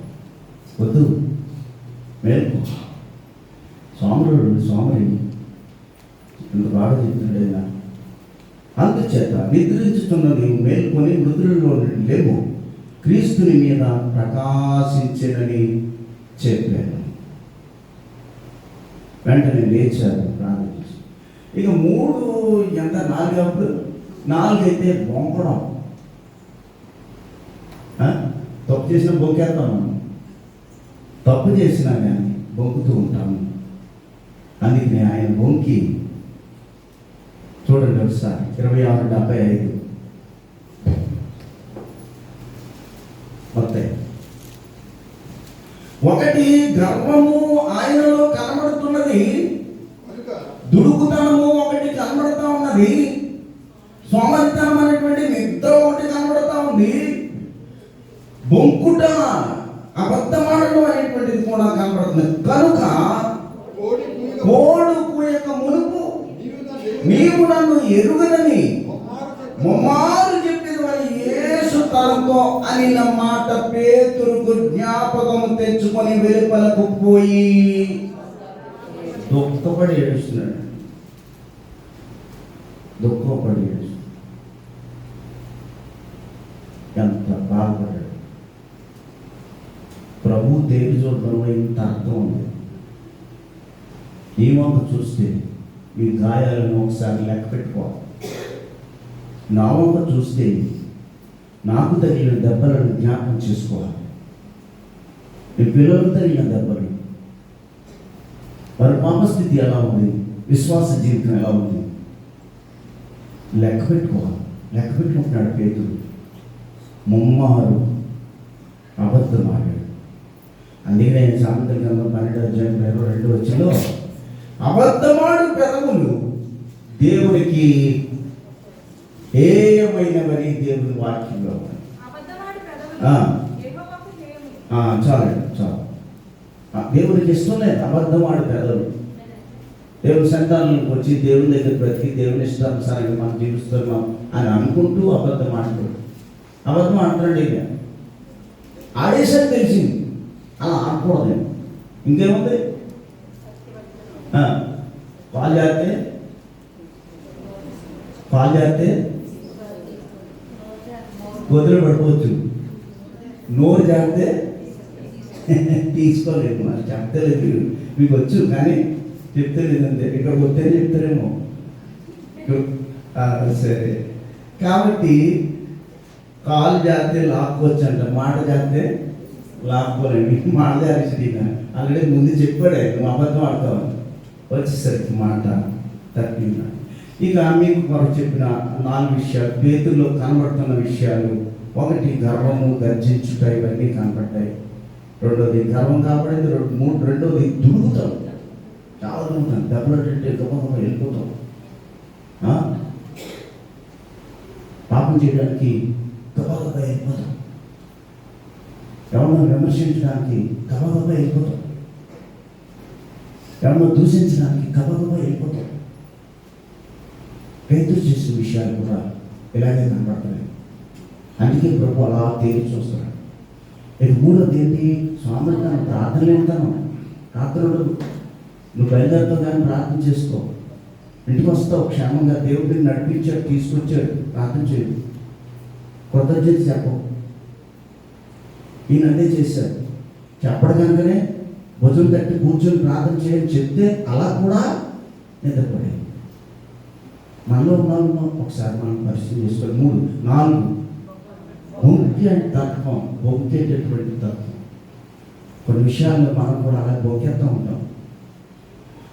వద్దు మేలుకో. సోమరి ఇంత బాగా చెప్తున్నాడైనా. అందుచేత నిద్రించుతున్న నీవు మేల్కొని మృతులలో లేవు, క్రీస్తుని మీద ప్రకాశించనని చెప్పాను. వెంటనే లేచారు, ప్రార్థించి. ఇక 3 ఎంత 4 అప్పుడు 4 అయితే బొంకడం. తప్పు చేసిన బొంకేస్తాం మనం, తప్పు చేసినా కానీ బొంకుతూ ఉంటాము. అందుకని ఆయన బొంకి చూడండి ఒకసారి 26:75 మొత్తం. ఒకటి గర్వము ఆయనలో కనబడుతున్నది, దుడుకుతనము ఒకటి కనబడుతూ ఉన్నది, సోమరితనం అనేటువంటి నిద్ర ఒకటి కనబడుతూ ఉంది, బొంకుట అబద్ధమాడడం అనేటువంటిది కూడా కనబడుతుంది. కనుక కోడు కూయక మునుపు నీవు నన్ను ఎరుగనని ముమ్మారు చెప్పిన వారి యేసు తనతో అని నా మాట పేతురుకు జ్ఞాపకము తెచ్చుకొని వెలుపలకు పోయి దుఃఖపడి ఏడుస్తున్నాడు. దుఃఖపడి ఏడుస్తున్నాడు. ఎంత బాధపడ్డాడు. ప్రభు తేరు చూడడంలో ఇంత అర్థం ఉంది. ఈ వంక చూస్తే మీ గాయాలను ఒకసారి లెక్క పెట్టుకోవాలి. నా వంక చూస్తే నాకు తగిలిన దెబ్బలను జ్ఞాపకం చేసుకోవాలి. మీ పిల్లలకు తగిలిన దెబ్బలు, వారి పాపస్థితి ఎలా ఉంది, విశ్వాస జీవితం ఎలా ఉంది, లెక్క పెట్టుకోవాలి. లెక్క పెట్టుకుంటున్నాడు పేతురు. ముమ్మారు అబద్ధమాడాడు. అందుకనే సామెతల గ్రంథం 12:22 అబద్ధమాడు పెదవులు దేవునికి ఏమైనవని దేవుని వాక్యంలో. చాలు దేవునికి ఇష్టం లేదు అబద్ధమాడు పెదవులు. దేవుని సంతానంలోకి వచ్చి దేవుని దగ్గర బ్రతికి దేవుని ఇష్టానుసారంగా మనం జీవిస్తున్నాం అని అనుకుంటూ అబద్ధం ఆడుతాడు. అబద్ధం ఆడుతున్నాడు. ఇక ఆడేసరికి తెలిసింది అలా ఆడకూడదు. ఇంకేముంది, పాలు జారితే గొద్దులు పడిపోవచ్చు, నోరు జారితే తీసుకోలేదు. మరి చెప్తలేదు, మీకు వచ్చు కానీ చెప్తలేదు అంతే. ఇక్కడ వస్తే చెప్తారేమో. సరే, కాబట్టి కాలు జారితే లాక్కోవచ్చు అంట, మాట జారితే లాక్కోలేండి. మాట జారి ఆల్రెడీ ముందు చెప్పాడే నువ్వు అబద్ధం ఆడతావు. వచ్చేసరికి మాట తప్పిందా. ఇక మీకు మనం చెప్పిన 4 విషయాలు, పేతుల్లో కనబడుతున్న విషయాలు. ఒకటి గర్వము, గర్జించుట, ఇవన్నీ కనబడ్డాయి. రెండోది గర్వం కాబడింది. రెండోది దుడుగుతాం. చాలా దుడుగుతాం. దెబ్బలంటే గొప్ప వెళ్ళిపోతాం. పాపం చేయడానికి గబగబా వెళ్ళిపోతాం. ఎవరినో విమర్శించడానికి గబగబా వెళ్ళిపోతాం. ఎవరినో దూషించడానికి గబగబా వెళ్ళిపోతాం. పేతురు చేసిన విషయాలు కూడా ఇలాగే కనబడుతున్నాయి. అందుకే ప్రభు అలా తేలి చూస్తున్నాడు. ఇక 3వది ఏంటి? సోమరితనం, ప్రార్థనలు ఉంటాను. రాత్రులు నువ్వు బయలుదేరుతావు కానీ ప్రార్థన చేసుకో. ఇంటికి వస్తావు క్షేమంగా, దేవుడిని నడిపించాడు, తీసుకొచ్చాడు, ప్రార్థన చేయడు, కృతజ్ఞత చెప్పవు. ఈయన అదే చేశాడు. చెప్పడం కనుకనే భుజం తట్టి కూర్చొని ప్రార్థన చేయని చెప్తే అలా కూడా నిద్రపడేది. మనలో ఉన్నాను ఒకసారి మనం పరిస్థితి చేసుకోవాలి. 3, 4 బొంకే తత్వం, బొంకేటటువంటి తత్వం. కొన్ని విషయాల్లో మనం కూడా అలా బొంకేస్తూ ఉంటాం.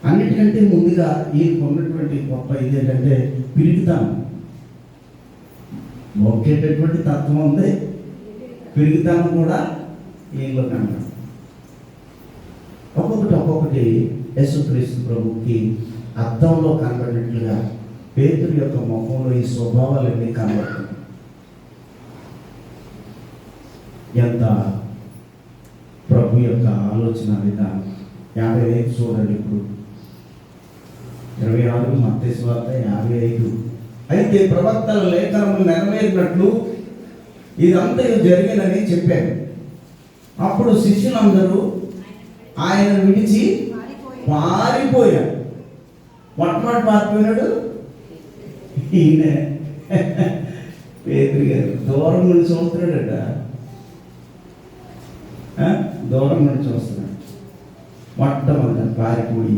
అన్నిటికంటే ముందుగా ఈయనకు ఉన్నటువంటి గొప్ప ఇదేంటంటే పిరుగుతాం. బొంకేటటువంటి తత్వం ఉంది, పిరుగుతాను కూడా ఈయనలో కనబడుతుంది. ఒక్కొక్కటి యేసుక్రీస్తు ప్రభుకి అద్దంలో కనబడినట్లుగా పేతురు యొక్క ముఖంలో ఈ స్వభావాలన్నీ కనబడుతుంది. ఎంత ప్రభు యొక్క ఆలోచన విధానం. 55 చూడండి. ఇప్పుడు 26 మత్తయి సువార్త 55. అయితే ప్రవక్తల లేఖనము నెరవేరినట్లు ఇదంతా జరిగినని చెప్పారు. అప్పుడు శిష్యులందరూ ఆయన విడిచి పారిపోయాడు. మొట్టమొదటి పారిపోయినాడు ఈయన పేతురు గారు. దూరం నుండి చూస్తున్నాడట, దూరం నుండి చూస్తున్నాడు. మొట్టమొదటి పారిపోయి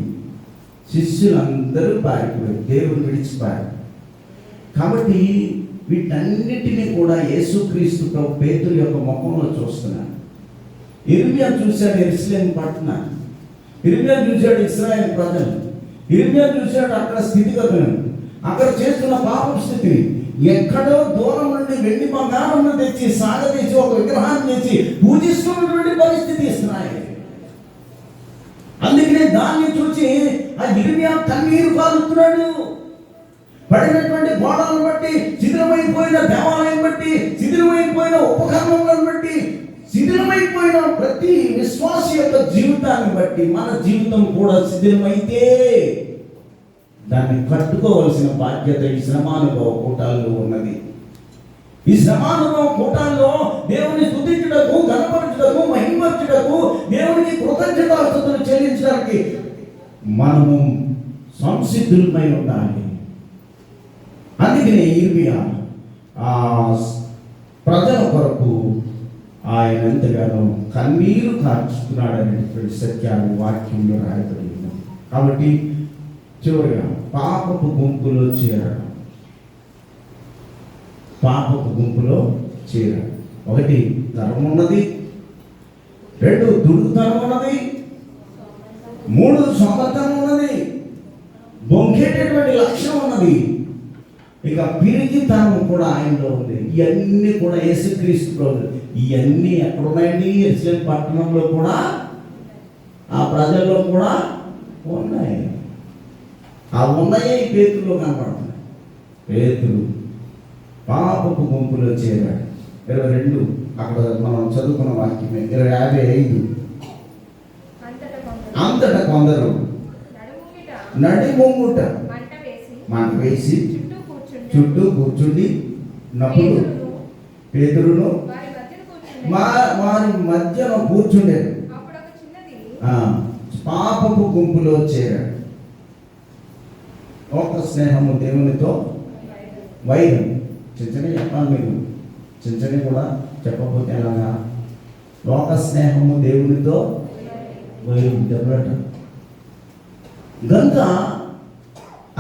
శిష్యులందరూ పారిపోయారు, దేవుడు విడిచిపోయారు. కాబట్టి వీటన్నిటినీ కూడా యేసుక్రీస్తు ప్రభు పేతురు యొక్క ముఖంలో చూస్తున్నాడు. ఇర్మియా చూశాడు యెరూషలేము పట్టణాన్ని, ఇర్మియా చూశాడు ఇశ్రాయేలు ప్రజలు, ఇర్మియా చూశాడు అక్కడ స్థితిగతులను, అక్కడ చేస్తున్న పాప స్థితిని. ఎక్కడో దూరం నుండి వెండి బంగారం తెచ్చి సాగదీసి ఒక విగ్రహాన్ని తెచ్చి పూజిస్తున్నటువంటి పరిస్థితి ఇస్రాయేలు. అందుకనే దాన్ని చూసి ఆ ఇర్మియా కన్నీరు కాలుతున్నాడు. పడినటువంటి గోడలను బట్టి, శిథిలమైపోయిన దేవాలయం బట్టి, శిథిలమైపోయిన ఉపకరణలను బట్టి, శిథిలమైపోయిన ప్రతి విశ్వాస యొక్క జీవితాన్ని బట్టి మన జీవితం కూడా శిథిలమైతే దాన్ని కట్టుకోవలసిన బాధ్యత ఈ శ్రమానుభవ కూటాల్లో ఉన్నది. ఈ శ్రమానుభవ కూటాల్లో దేవుని స్తుతించుటకు, ఘనపరచుటకు, మహిమపరచుటకు, దేవునికి కృతజ్ఞతాస్తుతులు చెల్లించడానికి మనము సంసిద్ధులమై ఉండాలి. అందుకనే ఇర్మియా ఆ ప్రజల కొరకు ఆయన ఎంతగానో కన్నీరు కార్చుతున్నాడనేటువంటి సత్యాన్ని వాక్యంలో రాయబడి ఉన్నది. కాబట్టి చివరిగా పాపపు గుంపులో చేరడం, పాపపు గుంపులో చేరడం. ఒకటి ధర్మం ఉన్నది, రెండు దుడుకుతనం ఉన్నది, మూడు సొంతతనం ఉన్నది, బొంకేటటువంటి లక్ష్యం ఉన్నది, ఇక పిరికితనం కూడా ఆయనలో ఉంది. ఇవన్నీ కూడా యేసుక్రీస్తు ప్రభు. ఇవన్నీ ఎక్కడున్నాయండి? యెరూషలేము పట్టణంలో కూడా, ఆ ప్రజల్లో కూడా ఉన్నాయి. ఆ ఉన్నాయే ఈ పేతురులో కనపడుతున్నాయి. పేతురు పాపపు గుంపులో చేరాడు. 22 అక్కడ మనం చదువుకున్న వాక్యమే. 55 అంతటా కొందరు నడిమొంగుట మంట వేసి చుట్టూ కూర్చుండి నప్పుడు పేతురును వారి మధ్యలో కూర్చుండేది. పాపపు గుంపులో చేరాడు. ఒక స్నేహము దేవునితో వైరం. చించని చెప్పాలి మీరు, చించని కూడా చెప్పకపోతే ఎలాగా? లోక స్నేహము దేవునితో వైరం చెప్పట. గంక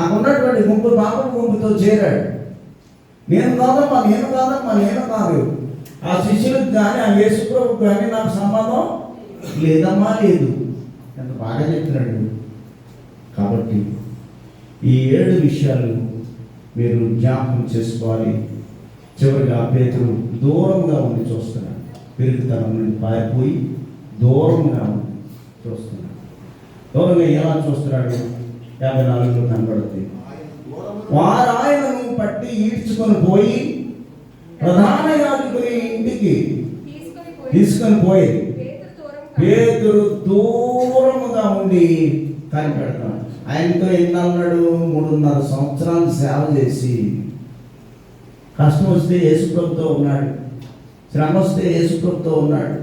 అక్కడ ఉన్నటువంటి గుంపు పాపపు గుంపుతో చేరాడు. నేను కాదమ్మా, నేను కాదమ్మా, నేను కాదు. ఆ శిష్యులకు కానీ ఆ యేసుప్రభుకు కానీ నాకు సంబంధం లేదమ్మా, లేదు. ఎంత బాగా చెప్తున్నాడు. కాబట్టి ఈ 7 విషయాలు మీరు జ్ఞాపకం చేసుకోవాలి. చివరిగా పేతురు దూరంగా ఉండి చూస్తున్నాడు. పెరుగుతనం నుండి పారిపోయి దూరంగా ఉండి చూస్తున్నాడు. దూరంగా ఎలా చూస్తున్నాడు? 54లో కనబడుతుంది. వారు ఆయనను పట్టి ఈడ్చుకొని పోయి ప్రధాన యాజకుని ఇంటికి తీసుకొని పోయేది. పేతురు దూరముగా ఉండి కనిపెడతాడు. ఆయనతో ఎన్నాడు? 3.5 సంవత్సరాలు సేవ చేసి, కష్టం వస్తే యేసుప్రభుతో ఉన్నాడు, శ్రమ వస్తే యేసుప్రభుతో ఉన్నాడు.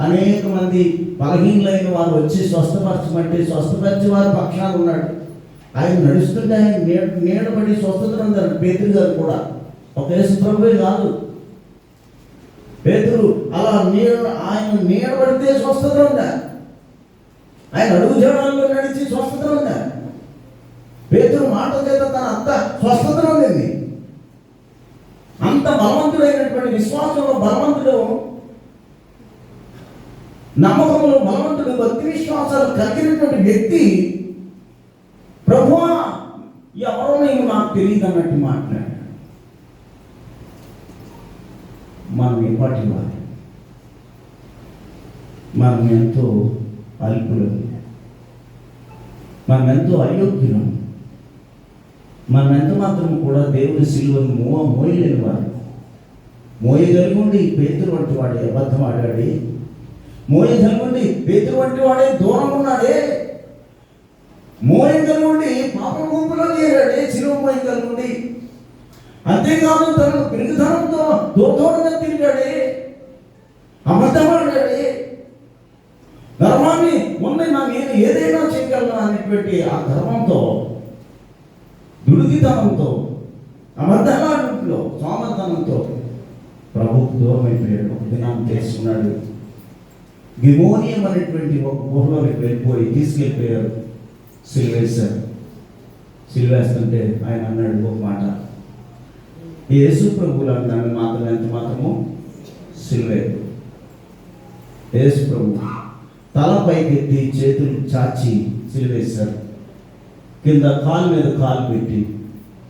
అనేక మంది బలహీనులైన వారు వచ్చి స్వస్థపరచమంటే స్వస్థపరిచి వారి పక్షాన ఉన్నాడు. ఆయన నడుస్తుంటే ఆయన నీడబడి స్వస్థత ఉన్నాడు. పేతురు గారు కూడా ఒక యేసుప్రభువే కాదు, పేతురు అలా ఆయన నీడబడితే స్వస్థత ఉందా? ఆయన అడుగు జనాల్లో నడిచి స్వస్థత ఉందా? పేతురు మాట చేత తన అంత స్వస్థత ఉంది. అంత బలవంతుడైనటువంటి, విశ్వాసంలో బలవంతుడు, నమ్మకంలో బలవంతుడు, భక్తి విశ్వాసాలు కలిగినటువంటి వ్యక్తి ప్రభువా ఎవరో నీవు నాకు తెలియదు అన్నట్టు మాట్లాడాడు. మనం ఎప్పటి వారి, మనం ఎంతో అల్పులం, మనం ఎంతో అయోగ్యులం, మనం ఎంత మాత్రం కూడా దేవుని సిలువను మోయలేని వారు. మోయగలిగి పేతురు వంటి వాడే అబద్ధం ఆడాడే, మోయగలిగి పేతురు వంటి వాడే దూరం ఉన్నాడే, మోయగలిగి పాప గుంపులో చేరాడే, సిలువ మోయగలిగి. అంతేకాదు తనను పెరుగుదనంతో దూరంగా తిరిగాడే, అబద్ధం ఆడాడే, ధర్మాన్ని ఉన్న నేను ఏదైనా చేయగలను ఉన్నటువంటి ఆ గర్వంతో, దుడిగితనంతో, అబద్ధాలలో సోమతనంతో ప్రభువుకు దూరం అయిపోయాడు. ఒక దినాన్ని చేసుకున్నాడు. గిమోనియం అనేటువంటి ఒక గుహలోకి వెళ్ళిపోయి తీసుకెళ్ళిపోయారు. సిలువేశారు. సిలువేస్తుంటే ఆయన అన్నాడు ఒక మాట, యేసు ప్రభువులు అంటాను మాత్రం ఎంత మాత్రము సిలువేరు. యేసు ప్రభు తల పైకెత్తి చేతులు చాచి సిలువేశారు. కింద కాలు మీద కాలు పెట్టి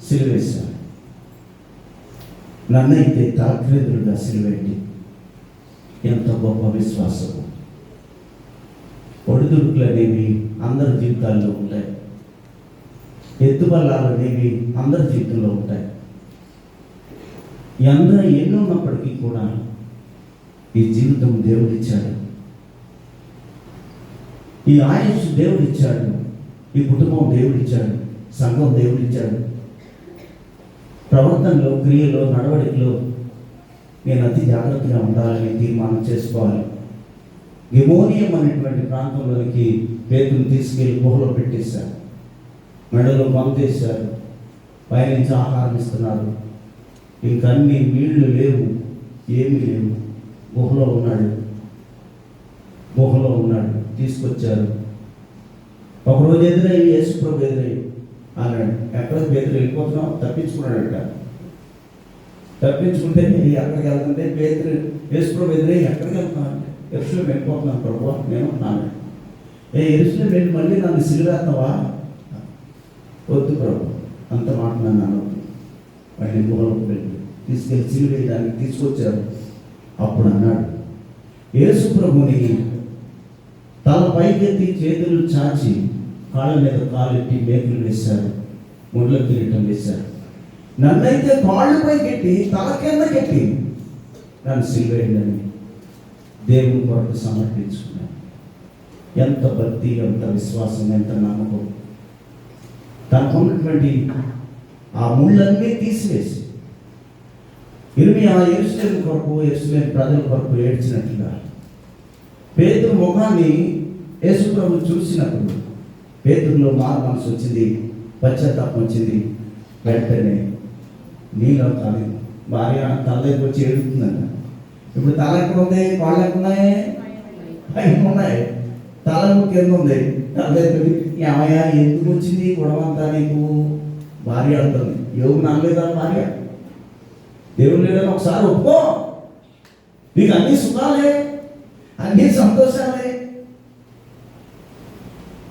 సిలువేశారు. నన్నైతే తలక్రిందులుగా సిలువేటి. ఎంత గొప్ప విశ్వాసము! ఒడిదుడుకులు అనేవి అందరి జీవితాల్లో ఉంటాయి. ఎత్తుబల్లాలు అనేవి అందరి జీవితంలో ఉంటాయి. అందరూ ఎన్నో ఉన్నప్పటికీ కూడా ఈ జీవితం దేవుడిచ్చాడు, ఈ ఆయుష్ దేవుడిచ్చాడు, ఈ కుటుంబం దేవుడిచ్చాడు, సంఘం దేవుడిచ్చాడు. ప్రవర్తనలో, క్రియలో, నడవడికలో నేను అతి జాగ్రత్తగా ఉండాలని తీర్మానం చేసుకోవాలి. గిమోనియం అనేటువంటి ప్రాంతంలోనికి పేతురుని తీసుకెళ్ళి గుహలో పెట్టేశారు. మెడలో బంతేశారు. పైనుంచి ఆహారం ఇస్తున్నారు. ఇంకన్నీ నీళ్లు లేవు, ఏమీ లేవు. గుహలో ఉన్నాడు. తీసుకొచ్చారు. ఒకరోజు ఎదురయ్యి యేసుప్రభు ఎదురయ్యి అన్నాడు, ఎక్కడ పేతురు వెళ్ళిపోతున్నావు? తప్పించుకున్నాడట. తప్పించుకుంటే ఎక్కడికి వెళ్తుంటే పేతురు యేసుప్రభు ఎదురయ్యి ఎక్కడికి వెళ్తున్నాను? యెరూషలేము వెళ్ళిపోతున్నాను ప్రభు నేను అన్నాను. యెరూషలేము వెళ్ళి మళ్ళీ నన్ను సిలువేస్తావా? వద్దు ప్రభు, అంత మాట నన్ను అనవద్దు. మళ్ళీ గుహలోకి వెళ్ళి తీసుకెళ్ళి సిలువేయడానికి తీసుకొచ్చారు. అప్పుడు అన్నాడు, యేసు ప్రభుని తల పైకెత్తి చేతులు చాచి కాళ్ళ మీద కాలెట్టి మేకులు వేశారు, ముళ్ళ కిరీటం వేశారు. నన్నైతే కాళ్ళు పైకెట్టి తల కిందకెట్టి నన్ను సిలువేయండి దేవుని కొరకు సమర్పించుకున్నాను. ఎంత భక్తి, ఎంత విశ్వాసం, ఎంత నమ్మకం! తనకున్నటువంటి ఆ ముళ్ళన్నీ తీసివేసి ఇర్మియా యెరూషలేము కొరకు, యెరూషలేము ప్రజల కొరకు ఏడ్చినట్లుగా పేతురు ముఖాన్ని యేసు ప్రభు చూసినప్పుడు పేతురులో మారు మనసు వచ్చింది, పశ్చాత్తాపం వచ్చింది. వెంటనే నీలో తల భార్య తల దగ్గర వచ్చి ఏడుతుందంట. ఇప్పుడు తల ఎక్కడ ఉంది? కాళ్ళు ఎక్కడ ఉన్నాయి? పైన ఉన్నాయి. తల కింద ఉంది. తల దగ్గర ఏమయ్యా ఎందుకు వచ్చింది గొడవ అంతా నీకు? భార్య అంటుంది. యోగు నమ్మలేదా భార్య? దేవుడు లేదని ఒకసారి ఒప్పుకో. నీకు అన్ని సుఖాలే, అన్ని సంతోషాలే.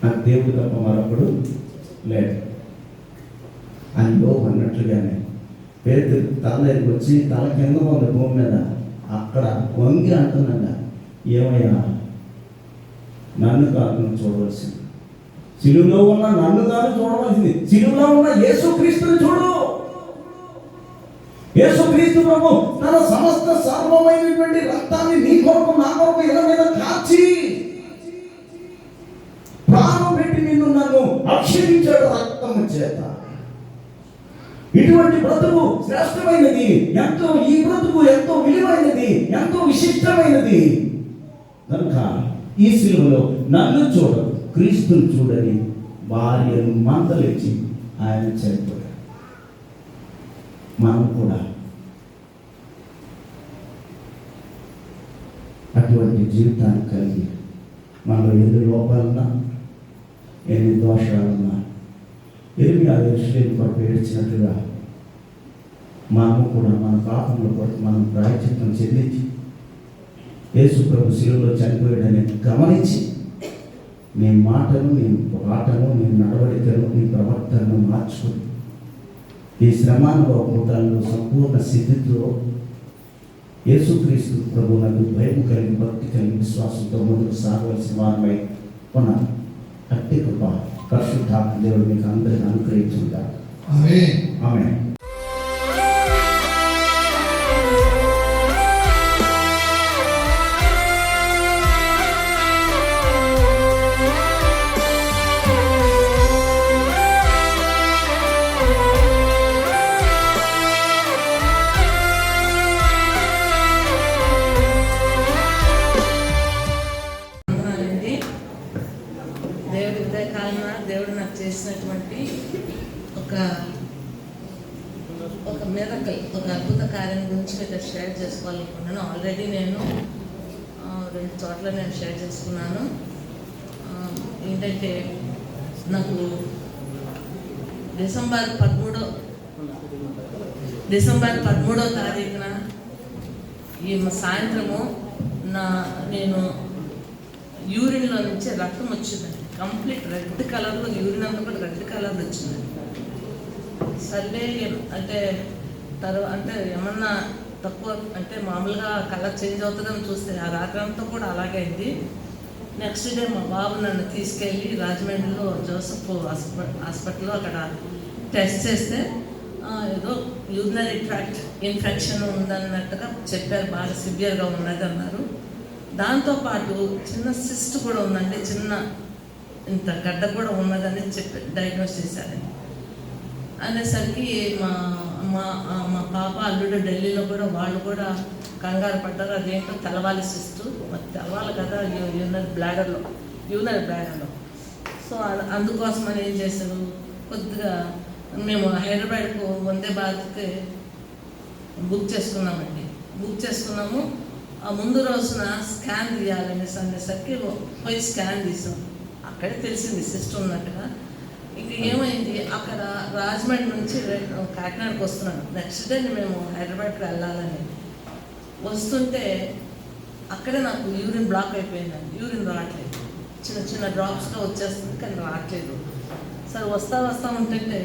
నాకు దేవుడు తప్ప మరొకడు లేదు అని యోగు అన్నట్లుగానే పేతురు తల దగ్గరికి వచ్చి తల కింద ఉంది భూమి మీద. అక్కడ వంగి అంటున్నాడ, ఏమయ్యా నన్ను కాదు నువ్వు చూడవలసింది, సిలువలో ఉన్న నన్ను కాదు చూడవలసింది, సిలువలో ఉన్న యేసుక్రీస్తుని చూడు. యేసుక్రీస్తు ప్రభు తన సమస్త సర్వమైనటువంటి రక్తాన్ని నీ కొరకు నా కొరకు ఇళ్ళ మీద కాచి ప్రాణం పెట్టి నిన్ను నన్ను అక్షరించాడు రక్తము చేత. ఇటువంటి బ్రతుకు శ్రేష్టమైనది, ఎంతో ఈ బ్రతుకు ఎంతో విలువైనది, ఎంతో విశిష్టమైనది. కనుక ఈ సిలువలో నన్ను చూడ, క్రీస్తుని చూడని భార్యను మందలించి ఆయన చనిపోయాడు. మనం కూడా అటువంటి జీవితాన్ని కలిగి మనలో ఎన్ని లోపాలున్నా, ఎన్ని దోషాలున్నా, ఇర్మియా యెరూషలేము కొరకు ఏడ్చినట్లుగా మనము కూడా మన పాపముల కొరకు మనం ప్రాయశ్చిత్తం చెల్లించి యేసు ప్రభు శిలువలో చనిపోయాడని గమనించి నీ మాటను, నీ పాటను, నీ నడవడికను, నీ ప్రవర్తనను మార్చుకుని ఈ శ్రమానుభవ కూటాల్లో సంపూర్ణ స్థితితో యేసుక్రీస్తు ప్రభువునకు భయం కలిగి, భక్తి కలిగి, విశ్వాసంతో ముందుకు సాగవలసిన వారమై ఉన్నాను. అట్టి కృప పరిశుద్ధాత్మ దేవుడు మీకు అందరికీ అనుగ్రహించుకుంటారు. ఆమేన్. ఆమేన్. దేవుడు ఉదయకాలన దేవుడు నాకు ఒక మిరకల్, ఒక అద్భుత కార్యం గురించి మీతో షేర్ చేసుకోవాలనుకున్నాను. ఆల్రెడీ నేను 2 చోట్ల నేను షేర్ చేసుకున్నాను. ఏంటంటే నాకు డిసెంబర్ 13వ తారీఖున ఈ సాయంత్రము నేను యూరిన్లో నుంచి రక్తం వచ్చిందండి. కంప్లీట్ రెడ్ కలర్లో, యూరిన్ అంతా కూడా రెడ్ కలర్ వచ్చిందండి. సర్లే అంటే అంటే ఏమన్నా తక్కువ అంటే మామూలుగా కలర్ చేంజ్ అవుతుందని చూస్తే ఆ రాత్రి అంతా కూడా అలాగే అయింది. నెక్స్ట్ డే మా బాబు నన్ను తీసుకెళ్ళి రాజమండ్రిలో జోసెఫ్ హాస్పిటల్లో అక్కడ టెస్ట్ చేస్తే ఏదో యూరినరీ ట్రాక్ట్ ఇన్ఫెక్షన్ ఉందన్నట్టుగా చెప్పారు. బాగా సివియర్గా ఉన్నది అన్నారు. దాంతోపాటు చిన్న సిస్ట్ కూడా ఉందండి, చిన్న ఇంత గడ్డ కూడా ఉన్నదని చెప్పి డయాగ్నోస్ చేశారండి. అనేసరికి మా పాప అల్లుడు ఢిల్లీలో కూడా వాళ్ళు కూడా కంగారు పడ్డారు. అదేంటో తెలవాలి సిస్టు, మరి తెలవాలి కదా యూరినరీ బ్లాడర్లో. సో అందుకోసమని ఏం చేశారు, కొద్దిగా మేము హైదరాబాద్కు వందే భారత్కి బుక్ చేసుకున్నాము. ఆ ముందు రోజున స్కాన్ తీయాలనేసి అనేసరికి పోయి స్కాన్ తీసాం. అక్కడే తెలిసింది సిస్టమ్ ఉన్నట్టుగా. ఇంక ఏమైంది, అక్కడ రాజమండ్రి నుంచి కాకినాడకి వస్తున్నాను. నెక్స్ట్ డే మేము హైదరాబాద్కి వెళ్ళాలని వస్తుంటే అక్కడే నాకు యూరిన్ బ్లాక్ అయిపోయిందండి. యూరిన్ రావట్లేదు, చిన్న డ్రాప్స్గా వచ్చేస్తుంది కానీ రావట్లేదు. సరే వస్తా ఉంటుంటే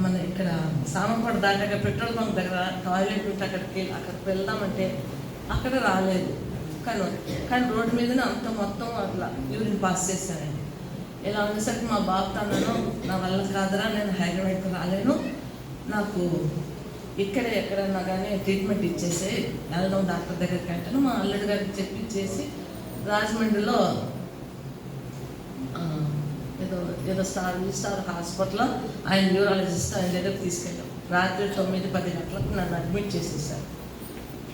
మన ఇక్కడ సామంపాడు దాటాక పెట్రోల్ బంక్ దగ్గర టాయిలెట్ ఉంటే అక్కడికి వెళ్దామంటే అక్కడ రాలేదు. కానీ రోడ్డు మీదనే అంత మొత్తం అట్లా యూరిన్ పాస్ చేశానండి. ఇలా ఉండేసరికి మా బాబుతో అన్నాను, నా వల్ల కాదురా, నేను హైదరాబాద్కి రాలేను, నాకు ఇక్కడే ఎక్కడన్నా కానీ ట్రీట్మెంట్ ఇచ్చేసి వెళ్దాం డాక్టర్ దగ్గరికి అంటాను. మా అల్లుడి గారికి చెప్పించేసి రాజమండ్రిలో ఏదో స్టార్ హాస్పిటల్లో ఆయన న్యూరాలజిస్ట్, ఆయన దగ్గర తీసుకెళ్ళాం. రాత్రి 9-10 గంటలకు నన్ను అడ్మిట్ చేసేసారు.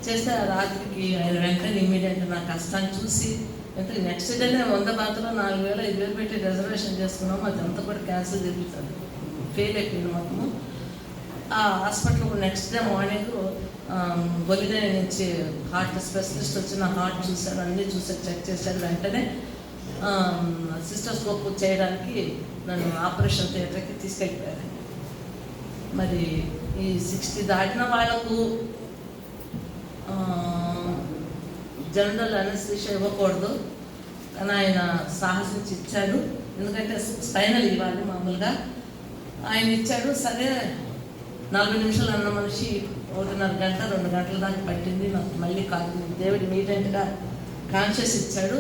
చేస్తే ఆ రాత్రికి ఆయన వెంటనే ఇమీడియట్గా నా కష్టాన్ని చూసి నెక్స్ట్ డేనే 100 బాత్లో 4,000-5,000 పెట్టి రిజర్వేషన్ చేసుకున్నాము. అదంతా కూడా క్యాన్సిల్ చేయించాను, ఫెయిల్ అయిపోయింది మొత్తము. ఆ హాస్పిటల్ నెక్స్ట్ డే మార్నింగ్ బొలిడే నుంచి హార్ట్ స్పెషలిస్ట్ వచ్చిన హార్ట్ చూశారు, అన్నీ చూసారు, చెక్ చేశారు. వెంటనే సిస్టోస్కోప్ చేయడానికి నన్ను ఆపరేషన్ థియేటర్కి తీసుకెళ్ళిపోయారు. మరి ఈ 60 దాటిన వాళ్ళకు జనరల్ అనెస్థీషియా ఇవ్వకూడదు, కానీ ఆయన సాహసించి ఇచ్చాడు. ఎందుకంటే స్పైనల్ ఇవ్వాలి మామూలుగా, ఆయన ఇచ్చాడు. సరే 40 నిమిషాలు అన్న మనిషి 1.5 గంట 2 గంటల దాకా పట్టింది. నాకు మళ్ళీ దేవుడు ఇమీడియట్గా కాన్షియస్ ఇచ్చాడు.